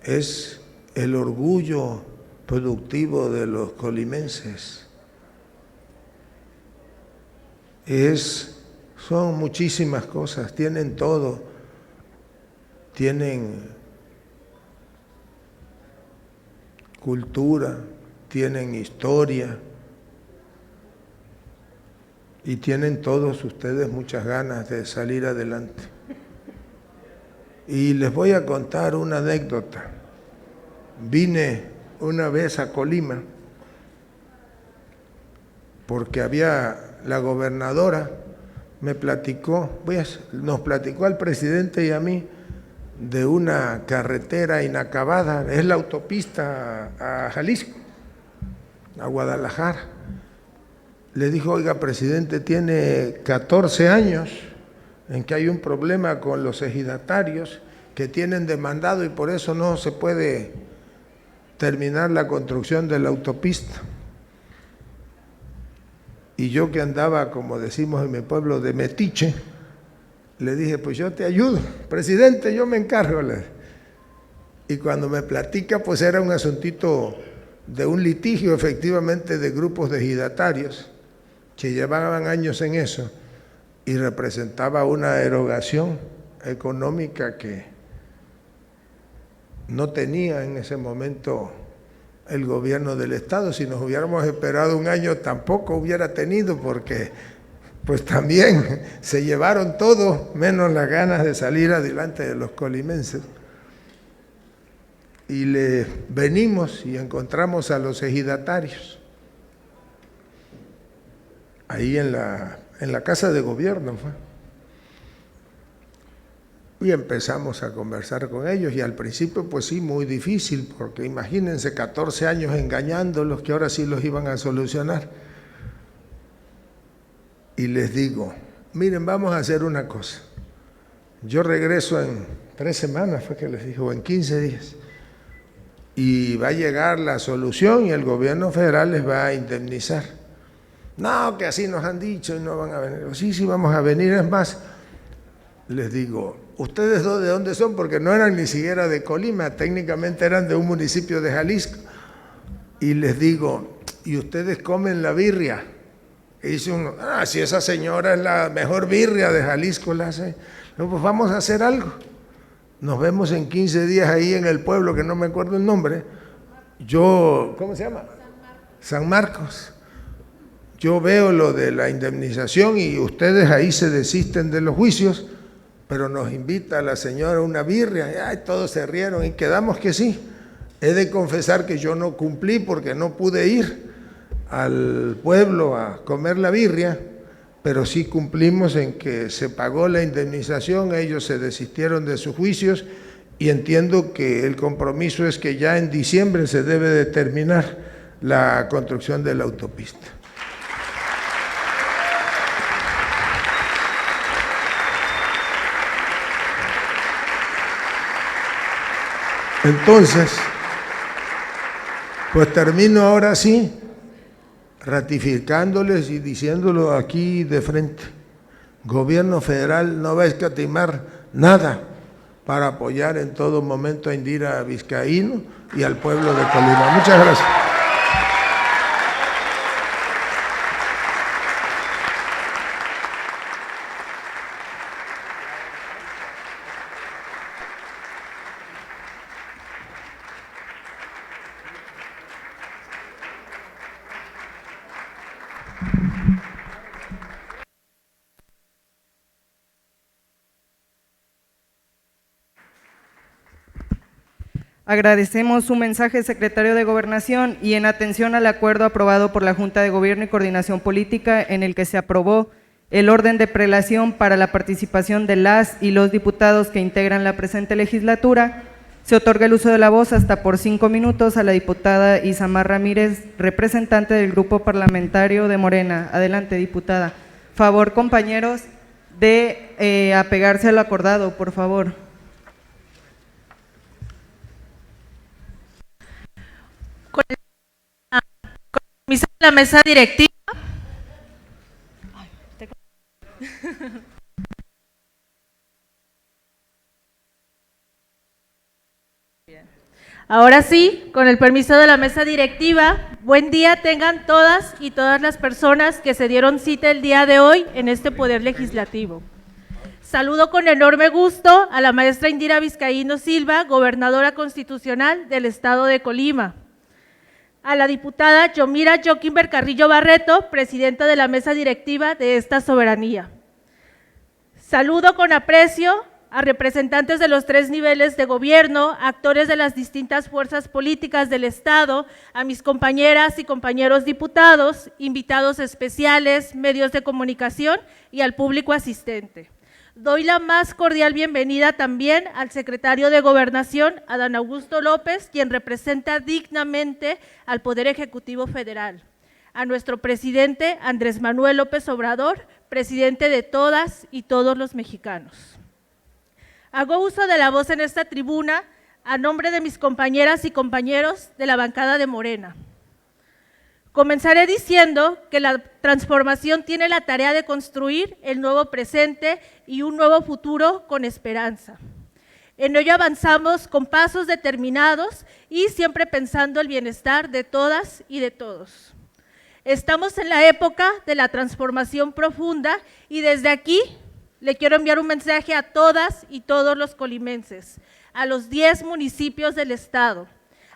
es el orgullo productivo de los colimenses. Son muchísimas cosas, tienen todo, tienen cultura, tienen historia y tienen todos ustedes muchas ganas de salir adelante. Y les voy a contar una anécdota. Vine una vez a Colima porque la gobernadora me platicó, nos platicó al presidente y a mí de una carretera inacabada, es la autopista a Jalisco, a Guadalajara. Le dijo, oiga, presidente, tiene 14 años en que hay un problema con los ejidatarios que tienen demandado y por eso no se puede terminar la construcción de la autopista. Y yo que andaba, como decimos en mi pueblo, de metiche, le dije, pues yo te ayudo, presidente, yo me encargo. Y cuando me platica, pues era un asuntito de un litigio, efectivamente, de grupos de ejidatarios que llevaban años en eso y representaba una erogación económica que no tenía en ese momento el gobierno del Estado. Si nos hubiéramos esperado un año tampoco hubiera tenido, porque pues también se llevaron todo menos las ganas de salir adelante de los colimenses. Y le venimos y encontramos a los ejidatarios ahí en la casa de gobierno, Y empezamos a conversar con ellos y al principio pues sí, muy difícil, porque imagínense 14 años engañándolos que ahora sí los iban a solucionar. Y les digo, miren, vamos a hacer una cosa. Yo regreso en 3 semanas, fue que les dije, o en 15 días. Y va a llegar la solución y el gobierno federal les va a indemnizar. No, que así nos han dicho y no van a venir. Sí, sí, vamos a venir. Es más, les digo, ¿ustedes dos de dónde son? Porque no eran ni siquiera de Colima, técnicamente eran de un municipio de Jalisco. Y les digo, ¿y ustedes comen la birria? Y dice uno, si esa señora es la mejor birria de Jalisco, la hace. No, pues vamos a hacer algo. Nos vemos en 15 días ahí en el pueblo, que no me acuerdo el nombre. ¿Cómo se llama? San Marcos. Yo veo lo de la indemnización y ustedes ahí se desisten de los juicios, pero nos invita la señora a una birria. Y todos se rieron y quedamos que sí. He de confesar que yo no cumplí porque no pude ir al pueblo a comer la birria, pero sí cumplimos en que se pagó la indemnización, ellos se desistieron de sus juicios y entiendo que el compromiso es que ya en diciembre se debe de terminar la construcción de la autopista. Entonces, pues termino ahora sí, ratificándoles y diciéndolo aquí de frente. Gobierno federal no va a escatimar nada para apoyar en todo momento a Indira Vizcaíno y al pueblo de Colima. Muchas gracias. Agradecemos su mensaje, secretario de Gobernación, y en atención al acuerdo aprobado por la Junta de Gobierno y Coordinación Política, en el que se aprobó el orden de prelación para la participación de las y los diputados que integran la presente legislatura, se otorga el uso de la voz hasta por 5 minutos a la diputada Isamar Ramírez, representante del Grupo Parlamentario de Morena. Adelante, diputada. Favor, compañeros, de apegarse a lo acordado, por favor. La mesa directiva. Ahora sí, con el permiso de la mesa directiva, buen día tengan todas y todas las personas que se dieron cita el día de hoy en este Poder Legislativo. Saludo con enorme gusto a la maestra Indira Vizcaíno Silva, gobernadora constitucional del estado de Colima. A la diputada Yomira Joquimber Carrillo Barreto, presidenta de la mesa directiva de esta soberanía. Saludo con aprecio a representantes de los 3 niveles de gobierno, actores de las distintas fuerzas políticas del Estado, a mis compañeras y compañeros diputados, invitados especiales, medios de comunicación y al público asistente. Doy la más cordial bienvenida también al secretario de Gobernación, Adán Augusto López, quien representa dignamente al Poder Ejecutivo Federal, a nuestro presidente Andrés Manuel López Obrador, presidente de todas y todos los mexicanos. Hago uso de la voz en esta tribuna a nombre de mis compañeras y compañeros de la bancada de Morena. Comenzaré diciendo que la transformación tiene la tarea de construir el nuevo presente y un nuevo futuro con esperanza. En ello avanzamos con pasos determinados y siempre pensando el bienestar de todas y de todos. Estamos en la época de la transformación profunda y desde aquí le quiero enviar un mensaje a todas y todos los colimenses, a los 10 municipios del estado,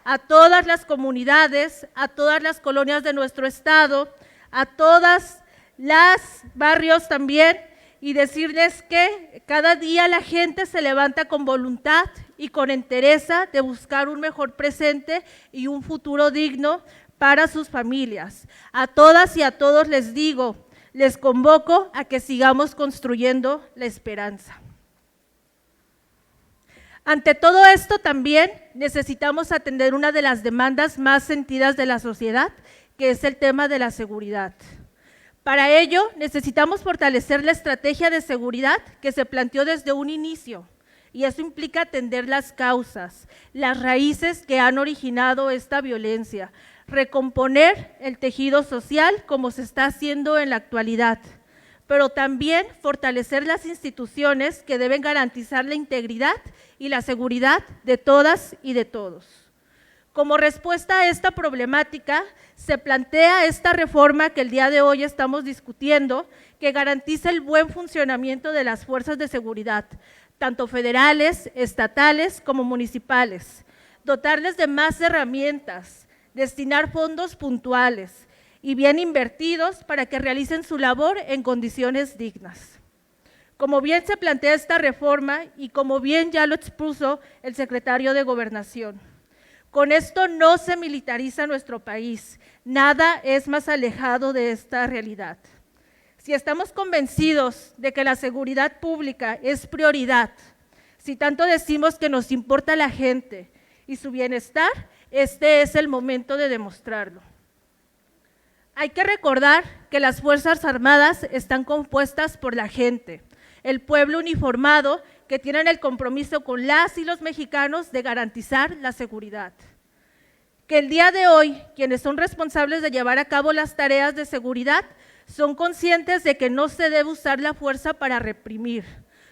a todas las comunidades, a todas las colonias de nuestro estado, a todas las barrios también, y decirles que cada día la gente se levanta con voluntad y con entereza de buscar un mejor presente y un futuro digno para sus familias. A todas y a todos les digo, les convoco a que sigamos construyendo la esperanza. Ante todo esto también necesitamos atender una de las demandas más sentidas de la sociedad, que es el tema de la seguridad. Para ello necesitamos fortalecer la estrategia de seguridad que se planteó desde un inicio, y eso implica atender las causas, las raíces que han originado esta violencia, recomponer el tejido social como se está haciendo en la actualidad, pero también fortalecer las instituciones que deben garantizar la integridad y la seguridad de todas y de todos. Como respuesta a esta problemática, se plantea esta reforma que el día de hoy estamos discutiendo, que garantiza el buen funcionamiento de las fuerzas de seguridad, tanto federales, estatales como municipales, dotarles de más herramientas, destinar fondos puntuales y bien invertidos para que realicen su labor en condiciones dignas. Como bien se plantea esta reforma y como bien ya lo expuso el secretario de Gobernación, con esto no se militariza nuestro país, nada es más alejado de esta realidad. Si estamos convencidos de que la seguridad pública es prioridad, si tanto decimos que nos importa la gente y su bienestar, este es el momento de demostrarlo. Hay que recordar que las Fuerzas Armadas están compuestas por la gente, el pueblo uniformado que tienen el compromiso con las y los mexicanos de garantizar la seguridad. Que el día de hoy, quienes son responsables de llevar a cabo las tareas de seguridad, son conscientes de que no se debe usar la fuerza para reprimir.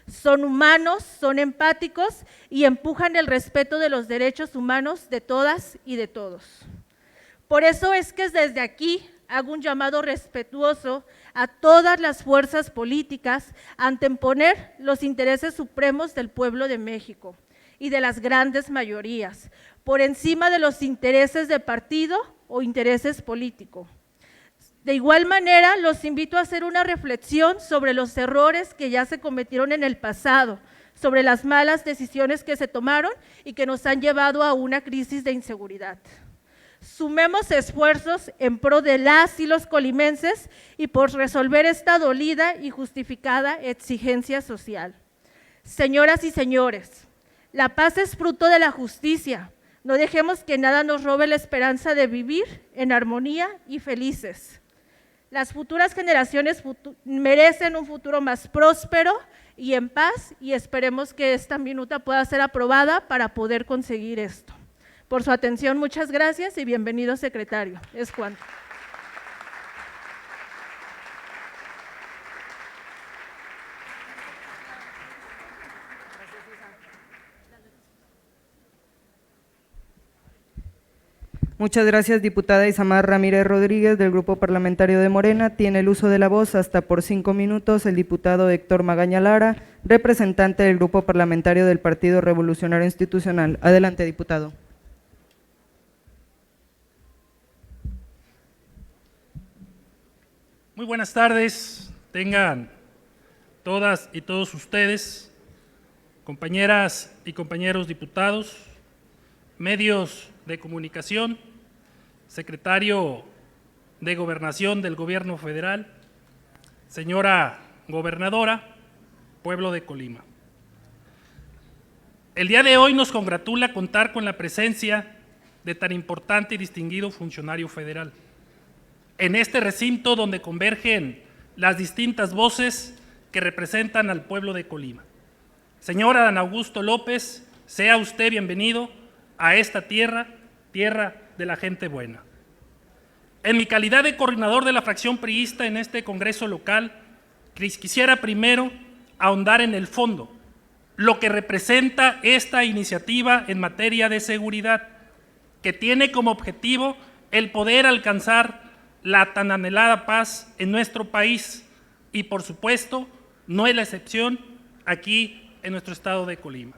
Son humanos, son empáticos y empujan el respeto de los derechos humanos de todas y de todos. Por eso es que desde aquí hago un llamado respetuoso a todas las fuerzas políticas a anteponer los intereses supremos del pueblo de México y de las grandes mayorías, por encima de los intereses de partido o intereses políticos. De igual manera, los invito a hacer una reflexión sobre los errores que ya se cometieron en el pasado, sobre las malas decisiones que se tomaron y que nos han llevado a una crisis de inseguridad. Sumemos esfuerzos en pro de las y los colimenses y por resolver esta dolida y justificada exigencia social. Señoras y señores, la paz es fruto de la justicia. No dejemos que nada nos robe la esperanza de vivir en armonía y felices. Las futuras generaciones merecen un futuro más próspero y en paz, y esperemos que esta minuta pueda ser aprobada para poder conseguir esto. Por su atención, muchas gracias y bienvenido, secretario. Es cuanto. Muchas gracias, diputada Isamar Ramírez Rodríguez, del Grupo Parlamentario de Morena. Tiene el uso de la voz hasta por 5 minutos el diputado Héctor Magaña Lara, representante del Grupo Parlamentario del Partido Revolucionario Institucional. Adelante, diputado. Muy buenas tardes, tengan todas y todos ustedes, compañeras y compañeros diputados, medios de comunicación, secretario de Gobernación del Gobierno Federal, señora gobernadora, pueblo de Colima. El día de hoy nos congratula contar con la presencia de tan importante y distinguido funcionario federal en este recinto donde convergen las distintas voces que representan al pueblo de Colima. Señor Adán Augusto López, sea usted bienvenido a esta tierra de la gente buena. En mi calidad de coordinador de la fracción priista en este Congreso local, quisiera primero ahondar en el fondo, lo que representa esta iniciativa en materia de seguridad, que tiene como objetivo el poder alcanzar la tan anhelada paz en nuestro país y, por supuesto, no es la excepción aquí en nuestro estado de Colima.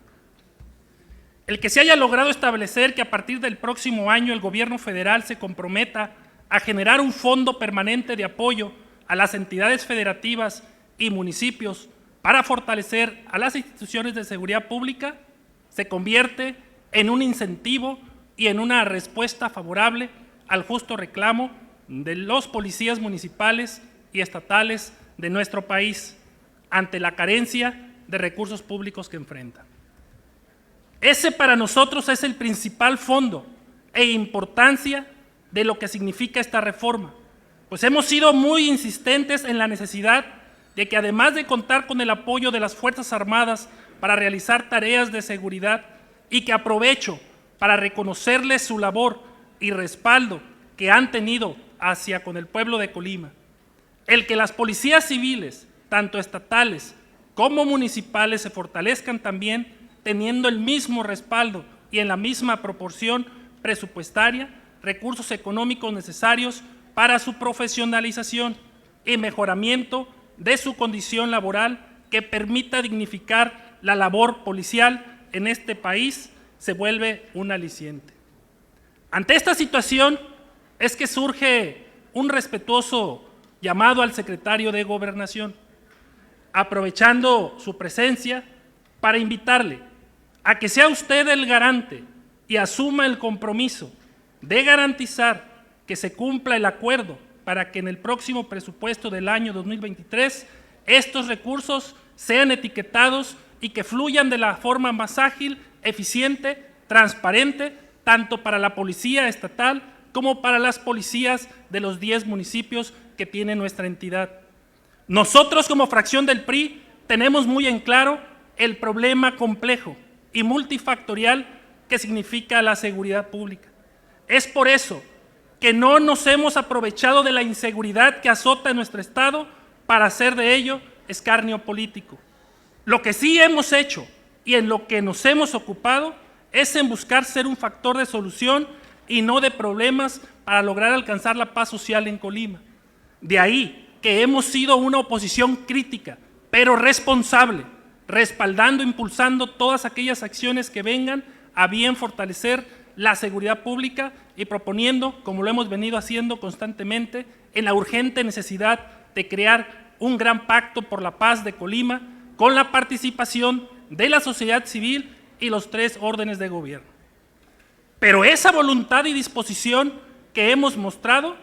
El que se haya logrado establecer que a partir del próximo año el gobierno federal se comprometa a generar un fondo permanente de apoyo a las entidades federativas y municipios para fortalecer a las instituciones de seguridad pública, se convierte en un incentivo y en una respuesta favorable al justo reclamo de los policías municipales y estatales de nuestro país ante la carencia de recursos públicos que enfrentan. Ese para nosotros es el principal fondo e importancia de lo que significa esta reforma, pues hemos sido muy insistentes en la necesidad de que, además de contar con el apoyo de las Fuerzas Armadas para realizar tareas de seguridad, y que aprovecho para reconocerles su labor y respaldo que han tenido hacia con el pueblo de Colima, el que las policías civiles, tanto estatales como municipales, se fortalezcan también teniendo el mismo respaldo y en la misma proporción presupuestaria, recursos económicos necesarios para su profesionalización y mejoramiento de su condición laboral, que permita dignificar la labor policial en este país, se vuelve un aliciente. Ante esta situación es que surge un respetuoso llamado al secretario de Gobernación, aprovechando su presencia para invitarle a que sea usted el garante y asuma el compromiso de garantizar que se cumpla el acuerdo para que en el próximo presupuesto del año 2023 estos recursos sean etiquetados y que fluyan de la forma más ágil, eficiente, transparente, tanto para la policía estatal como para las policías de los 10 municipios que tiene nuestra entidad. Nosotros, como fracción del PRI, tenemos muy en claro el problema complejo y multifactorial que significa la seguridad pública. Es por eso que no nos hemos aprovechado de la inseguridad que azota en nuestro estado para hacer de ello escarnio político. Lo que sí hemos hecho y en lo que nos hemos ocupado es en buscar ser un factor de solución y no de problemas para lograr alcanzar la paz social en Colima. De ahí que hemos sido una oposición crítica, pero responsable, respaldando, impulsando todas aquellas acciones que vengan a bien fortalecer la seguridad pública y proponiendo, como lo hemos venido haciendo constantemente, en la urgente necesidad de crear un gran pacto por la paz de Colima, con la participación de la sociedad civil y los 3 órdenes de gobierno. Pero esa voluntad y disposición que hemos mostrado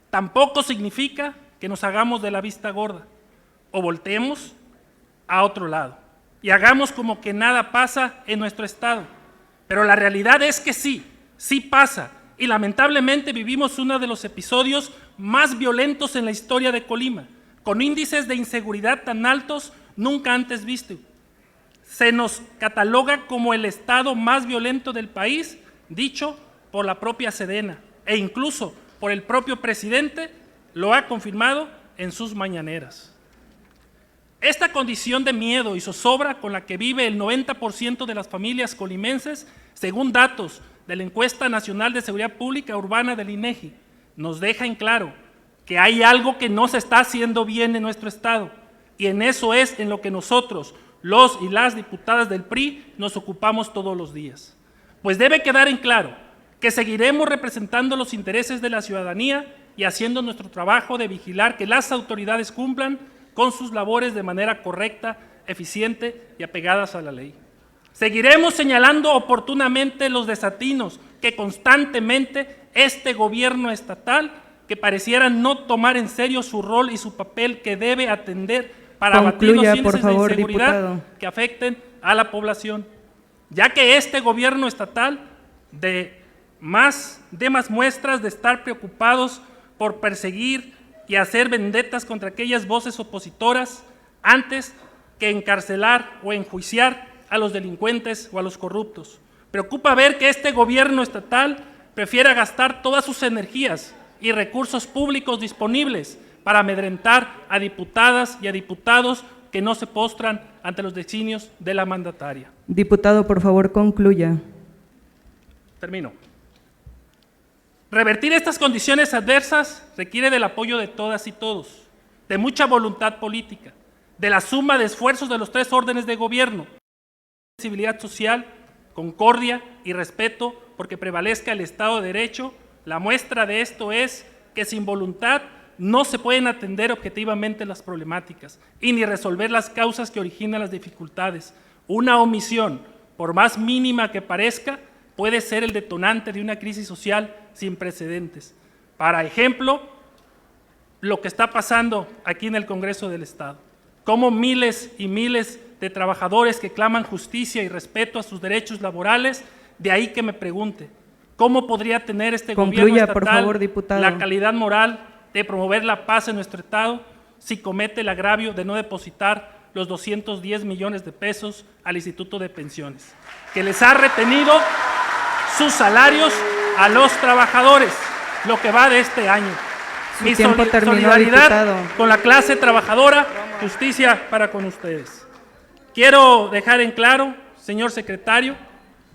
tampoco significa que nos hagamos de la vista gorda o volteemos a otro lado y hagamos como que nada pasa en nuestro estado. Pero la realidad es que sí pasa, y lamentablemente vivimos uno de los episodios más violentos en la historia de Colima, con índices de inseguridad tan altos nunca antes vistos. Se nos cataloga como el estado más violento del país, dicho por la propia Sedena, e incluso por el propio presidente lo ha confirmado en sus mañaneras. Esta condición de miedo y zozobra con la que vive el 90% de las familias colimenses, según datos de la Encuesta Nacional de Seguridad Pública Urbana del INEGI, nos deja en claro que hay algo que no se está haciendo bien en nuestro estado, y en eso es en lo que nosotros, los y las diputadas del PRI, nos ocupamos todos los días. Pues debe quedar en claro que seguiremos representando los intereses de la ciudadanía y haciendo nuestro trabajo de vigilar que las autoridades cumplan con sus labores de manera correcta, eficiente y apegadas a la ley. Seguiremos señalando oportunamente los desatinos que constantemente este gobierno estatal, que pareciera no tomar en serio su rol y su papel que debe atender para abatir los índices por favor, de inseguridad diputado, que afecten a la población, ya que este gobierno estatal de más muestras de estar preocupados por perseguir y hacer vendetas contra aquellas voces opositoras antes que encarcelar o enjuiciar a los delincuentes o a los corruptos. Preocupa ver que este gobierno estatal prefiera gastar todas sus energías y recursos públicos disponibles para amedrentar a diputadas y a diputados que no se postran ante los designios de la mandataria. Diputado, por favor, concluya. Termino. Revertir estas condiciones adversas requiere del apoyo de todas y todos, de mucha voluntad política, de la suma de esfuerzos de los 3 órdenes de gobierno, sensibilidad social, concordia y respeto porque prevalezca el Estado de Derecho. La muestra de esto es que sin voluntad no se pueden atender objetivamente las problemáticas y ni resolver las causas que originan las dificultades. Una omisión, por más mínima que parezca, puede ser el detonante de una crisis social sin precedentes. Para ejemplo, lo que está pasando aquí en el Congreso del Estado, cómo miles y miles de trabajadores que claman justicia y respeto a sus derechos laborales, de ahí que me pregunte, ¿cómo podría tener este Concluya, gobierno estatal por favor, diputado. la calidad moral de promover la paz en nuestro Estado si comete el agravio de no depositar los 210 millones de pesos al Instituto de Pensiones, que les ha retenido sus salarios a los trabajadores, lo que va de este año? Mi tiempo terminó, solidaridad diputado. con la clase trabajadora, justicia para con ustedes. Quiero dejar en claro, señor secretario,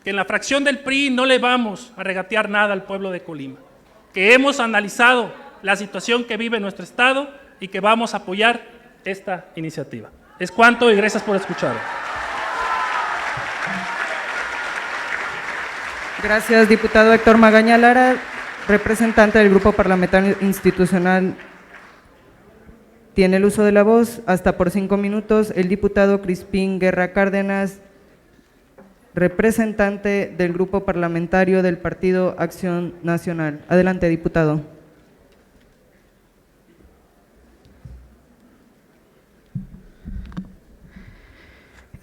que en la fracción del PRI no le vamos a regatear nada al pueblo de Colima, que hemos analizado la situación que vive nuestro Estado y que vamos a apoyar esta iniciativa. Es cuanto y gracias por escuchar. Gracias, diputado Héctor Magaña Lara, representante del Grupo Parlamentario Institucional. Tiene el uso de la voz hasta por 5 minutos el diputado Crispín Guerra Cárdenas, representante del Grupo Parlamentario del Partido Acción Nacional. Adelante, diputado.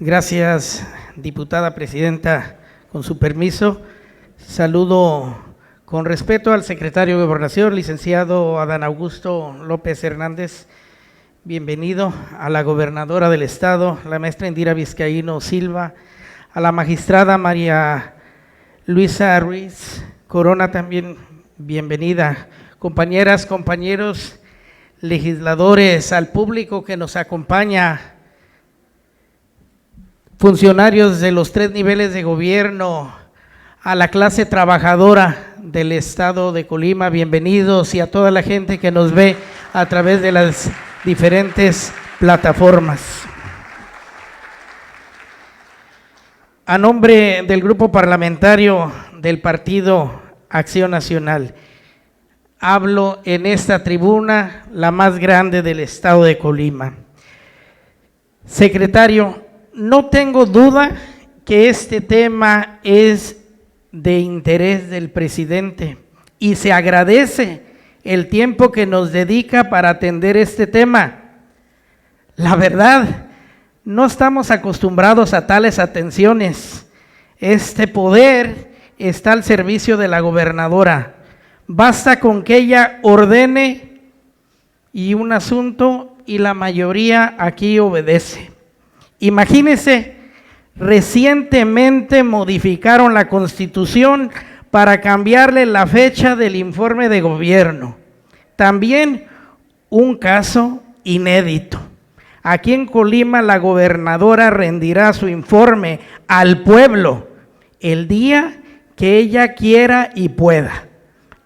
Gracias, diputada presidenta. Con su permiso, saludo con respeto al secretario de Gobernación, licenciado Adán Augusto López Hernández. Bienvenido a la gobernadora del Estado, la maestra Indira Vizcaíno Silva, a la magistrada María Luisa Ruiz Corona también, bienvenida. Compañeras, compañeros, legisladores, al público que nos acompaña, funcionarios de los 3 niveles de gobierno, a la clase trabajadora del Estado de Colima, bienvenidos, y a toda la gente que nos ve a través de las diferentes plataformas. A nombre del Grupo Parlamentario del Partido Acción Nacional, hablo en esta tribuna, la más grande del Estado de Colima. Secretario, no tengo duda que este tema es de interés del presidente y se agradece el tiempo que nos dedica para atender este tema. La verdad, no estamos acostumbrados a tales atenciones. Este poder está al servicio de la gobernadora. Basta con que ella ordene y un asunto y la mayoría aquí obedece. Imagínense, recientemente modificaron la Constitución para cambiarle la fecha del informe de gobierno. También un caso inédito. Aquí en Colima la gobernadora rendirá su informe al pueblo el día que ella quiera y pueda.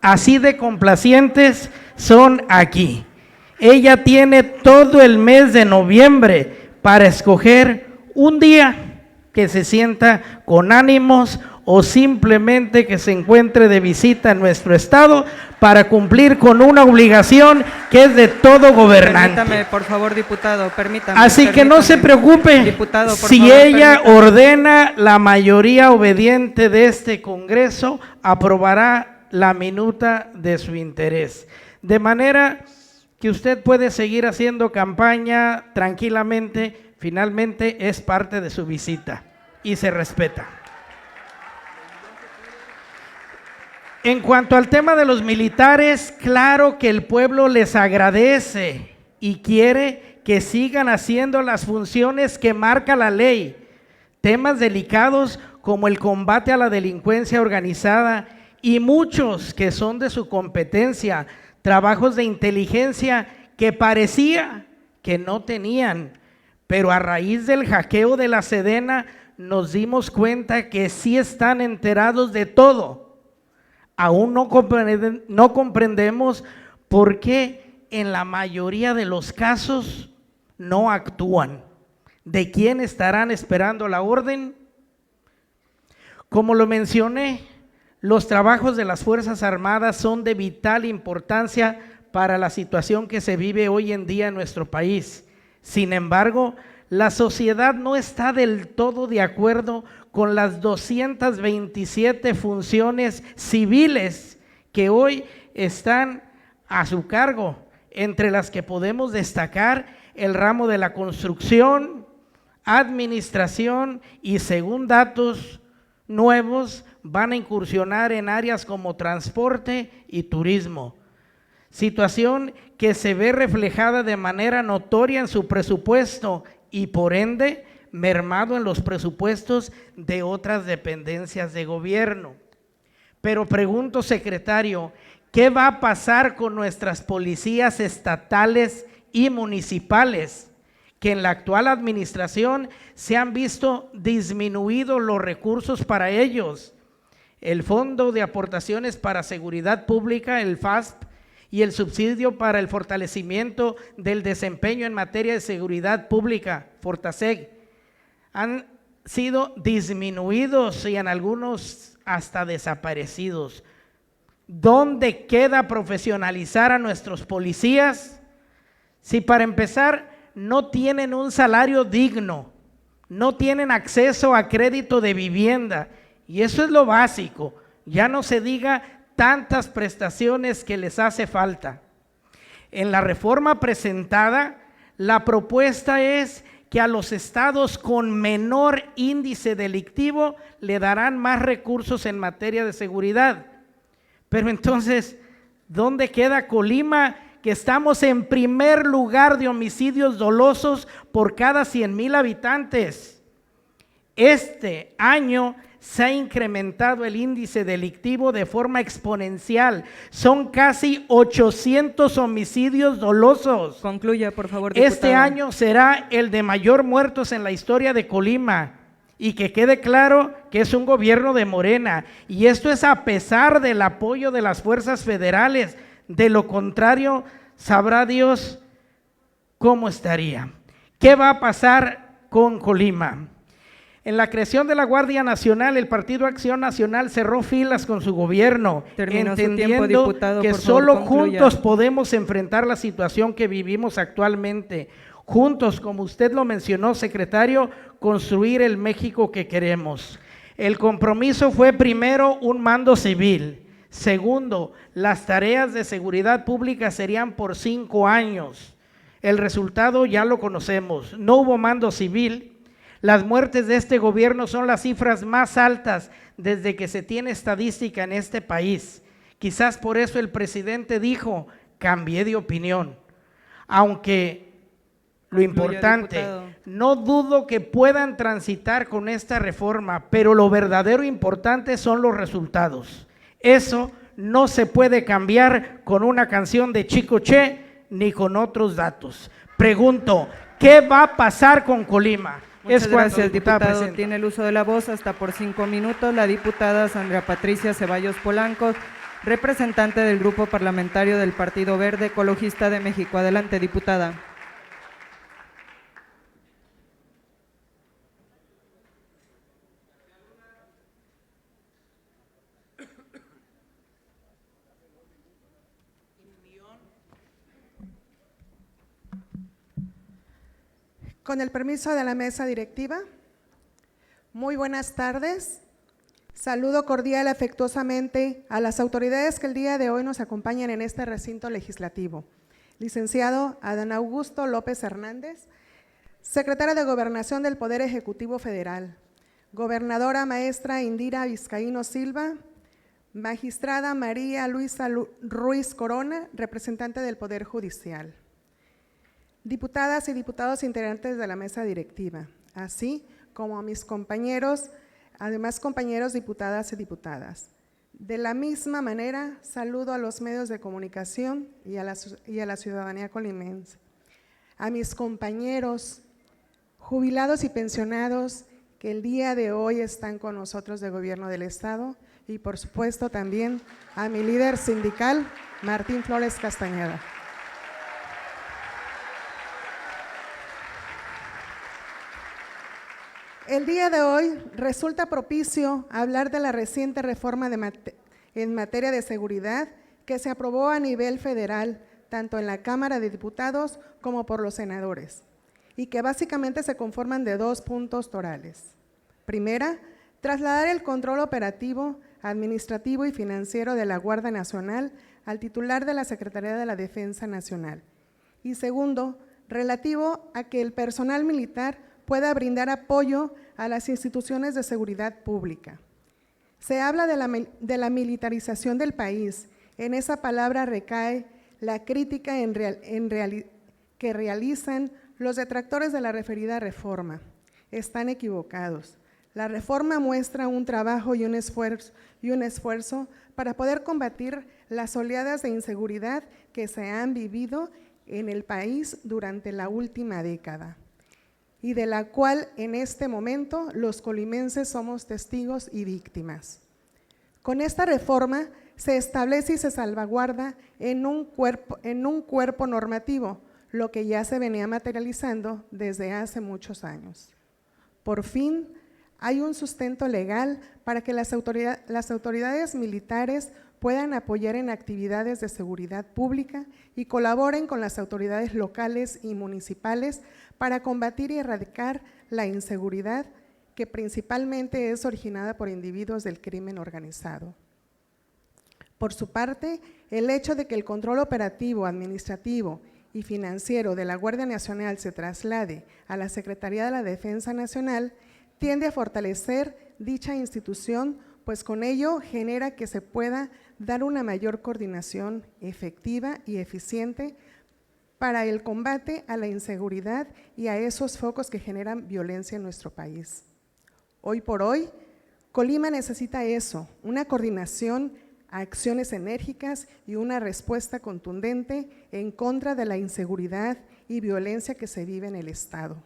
Así de complacientes son aquí. Ella tiene todo el mes de noviembre para escoger un día que se sienta con ánimos o simplemente que se encuentre de visita en nuestro estado para cumplir con una obligación que es de todo gobernante. Permítame, por favor, diputado, permítame. Así que no se preocupe, diputado, por si favor, ella permítame. ordena, la mayoría obediente de este Congreso aprobará la minuta de su interés. De manera que usted puede seguir haciendo campaña tranquilamente, finalmente es parte de su visita y se respeta. En cuanto al tema de los militares, claro que el pueblo les agradece y quiere que sigan haciendo las funciones que marca la ley. Temas delicados como el combate a la delincuencia organizada y muchos que son de su competencia, trabajos de inteligencia que parecía que no tenían, pero a raíz del hackeo de la Sedena nos dimos cuenta que sí están enterados de todo. Aún no comprendemos por qué en la mayoría de los casos no actúan. ¿De quién estarán esperando la orden? Como lo mencioné, los trabajos de las Fuerzas Armadas son de vital importancia para la situación que se vive hoy en día en nuestro país. Sin embargo, la sociedad no está del todo de acuerdo con las 227 funciones civiles que hoy están a su cargo, entre las que podemos destacar el ramo de la construcción, administración y, según datos nuevos, van a incursionar en áreas como transporte y turismo. Situación que se ve reflejada de manera notoria en su presupuesto y, por ende, mermado en los presupuestos de otras dependencias de gobierno. Pero pregunto, secretario, ¿qué va a pasar con nuestras policías estatales y municipales, que en la actual administración se han visto disminuidos los recursos para ellos? El Fondo de Aportaciones para Seguridad Pública, el FASP, y el subsidio para el fortalecimiento del desempeño en materia de seguridad pública, Fortaseg, han sido disminuidos y en algunos hasta desaparecidos. ¿Dónde queda profesionalizar a nuestros policías? Si para empezar no tienen un salario digno, no tienen acceso a crédito de vivienda, y eso es lo básico, ya no se diga tantas prestaciones que les hace falta. En la reforma presentada, la propuesta es que a los estados con menor índice delictivo le darán más recursos en materia de seguridad. Pero entonces, ¿dónde queda Colima, que estamos en primer lugar de homicidios dolosos por cada 100,000 habitantes? Este año se ha incrementado el índice delictivo de forma exponencial. Son casi 800 homicidios dolosos. Concluya, por favor, diputado. Este año será el de mayor muertos en la historia de Colima. Y que quede claro que es un gobierno de Morena. Y esto es a pesar del apoyo de las fuerzas federales. De lo contrario, sabrá Dios cómo estaría. ¿Qué va a pasar con Colima? En la creación de la Guardia Nacional, el Partido Acción Nacional cerró filas con su gobierno, Terminó su tiempo, entendiendo diputado, que por favor, solo concluya. juntos podemos enfrentar la situación que vivimos actualmente. Juntos, como usted lo mencionó, secretario, construir el México que queremos. El compromiso fue, primero, un mando civil. Segundo, las tareas de seguridad pública serían por 5 años. El resultado ya lo conocemos. No hubo mando civil. Las muertes de este gobierno son las cifras más altas desde que se tiene estadística en este país. Quizás por eso el presidente dijo, cambié de opinión. Aunque lo importante, diputado. no dudo que puedan transitar con esta reforma, pero lo verdadero importante son los resultados. Eso no se puede cambiar con una canción de Chico Che ni con otros datos. Pregunto, ¿qué va a pasar con Colima? Muchas cuanto, gracias, diputada diputado. presidenta. Tiene el uso de la voz hasta por 5 minutos la diputada Sandra Patricia Ceballos Polanco, representante del Grupo Parlamentario del Partido Verde Ecologista de México. Adelante, diputada. Con el permiso de la mesa directiva, muy buenas tardes. Saludo cordial afectuosamente a las autoridades que el día de hoy nos acompañan en este recinto legislativo. Licenciado Adán Augusto López Hernández, secretaria de Gobernación del Poder Ejecutivo Federal, gobernadora maestra Indira Vizcaíno Silva, magistrada María Luisa Ruiz Corona, representante del Poder Judicial, diputadas y diputados integrantes de la mesa directiva, así como a mis compañeros, además compañeros diputadas y diputadas. De la misma manera, saludo a los medios de comunicación y a la ciudadanía colimense. A mis compañeros jubilados y pensionados que el día de hoy están con nosotros de Gobierno del Estado y por supuesto también a mi líder sindical, Martín Flores Castañeda. El día de hoy resulta propicio hablar de la reciente reforma en materia de seguridad que se aprobó a nivel federal, tanto en la Cámara de Diputados como por los senadores, y que básicamente se conforman de 2 puntos torales. Primera, trasladar el control operativo, administrativo y financiero de la Guardia Nacional al titular de la Secretaría de la Defensa Nacional. Y segundo, relativo a que el personal militar pueda brindar apoyo a las instituciones de seguridad pública. Se habla de la militarización del país. En esa palabra recae la crítica que realizan los detractores de la referida reforma. Están equivocados. La reforma muestra un trabajo y un esfuerzo para poder combatir las oleadas de inseguridad que se han vivido en el país durante la última década y de la cual en este momento los colimenses somos testigos y víctimas. Con esta reforma se establece y se salvaguarda en un cuerpo normativo, lo que ya se venía materializando desde hace muchos años. Por fin, hay un sustento legal para que las autoridades militares puedan apoyar en actividades de seguridad pública y colaboren con las autoridades locales y municipales para combatir y erradicar la inseguridad que principalmente es originada por individuos del crimen organizado. Por su parte, el hecho de que el control operativo, administrativo y financiero de la Guardia Nacional se traslade a la Secretaría de la Defensa Nacional tiende a fortalecer dicha institución, pues con ello genera que se pueda dar una mayor coordinación efectiva y eficiente para el combate a la inseguridad y a esos focos que generan violencia en nuestro país. Hoy por hoy, Colima necesita eso, una coordinación, acciones enérgicas y una respuesta contundente en contra de la inseguridad y violencia que se vive en el Estado.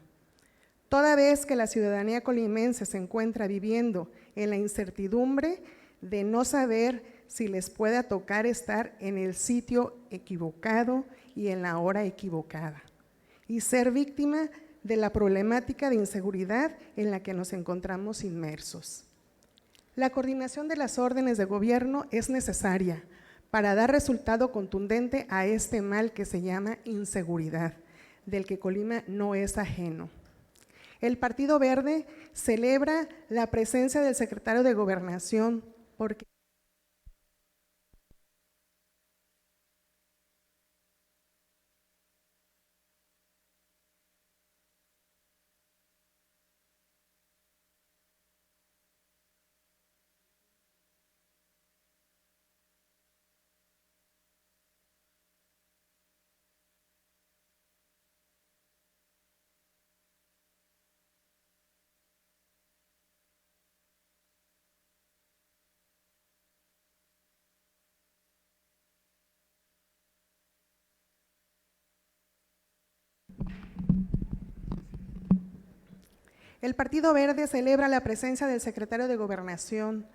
Toda vez que la ciudadanía colimense se encuentra viviendo en la incertidumbre de no saber si les pueda tocar estar en el sitio equivocado y en la hora equivocada, y ser víctima de la problemática de inseguridad en la que nos encontramos inmersos. La coordinación de las órdenes de gobierno es necesaria para dar resultado contundente a este mal que se llama inseguridad, del que Colima no es ajeno. El Partido Verde celebra la presencia del secretario de Gobernación porque el Partido Verde celebra la presencia del secretario de Gobernación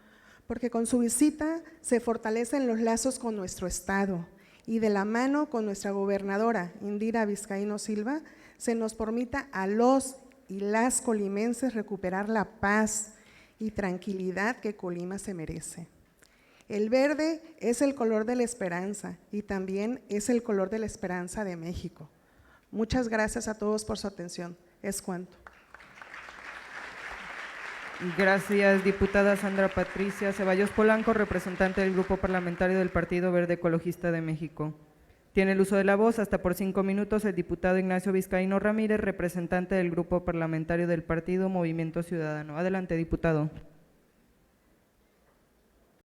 porque con su visita se fortalecen los lazos con nuestro Estado y de la mano con nuestra gobernadora Indira Vizcaíno Silva se nos permita a los y las colimenses recuperar la paz y tranquilidad que Colima se merece. El verde es el color de la esperanza y también es el color de la esperanza de México. Muchas gracias a todos por su atención. Es cuanto. Gracias, diputada Sandra Patricia Ceballos Polanco, representante del Grupo Parlamentario del Partido Verde Ecologista de México. Tiene el uso de la voz hasta por 5 minutos el diputado Ignacio Vizcaíno Ramírez, representante del Grupo Parlamentario del Partido Movimiento Ciudadano. Adelante, diputado.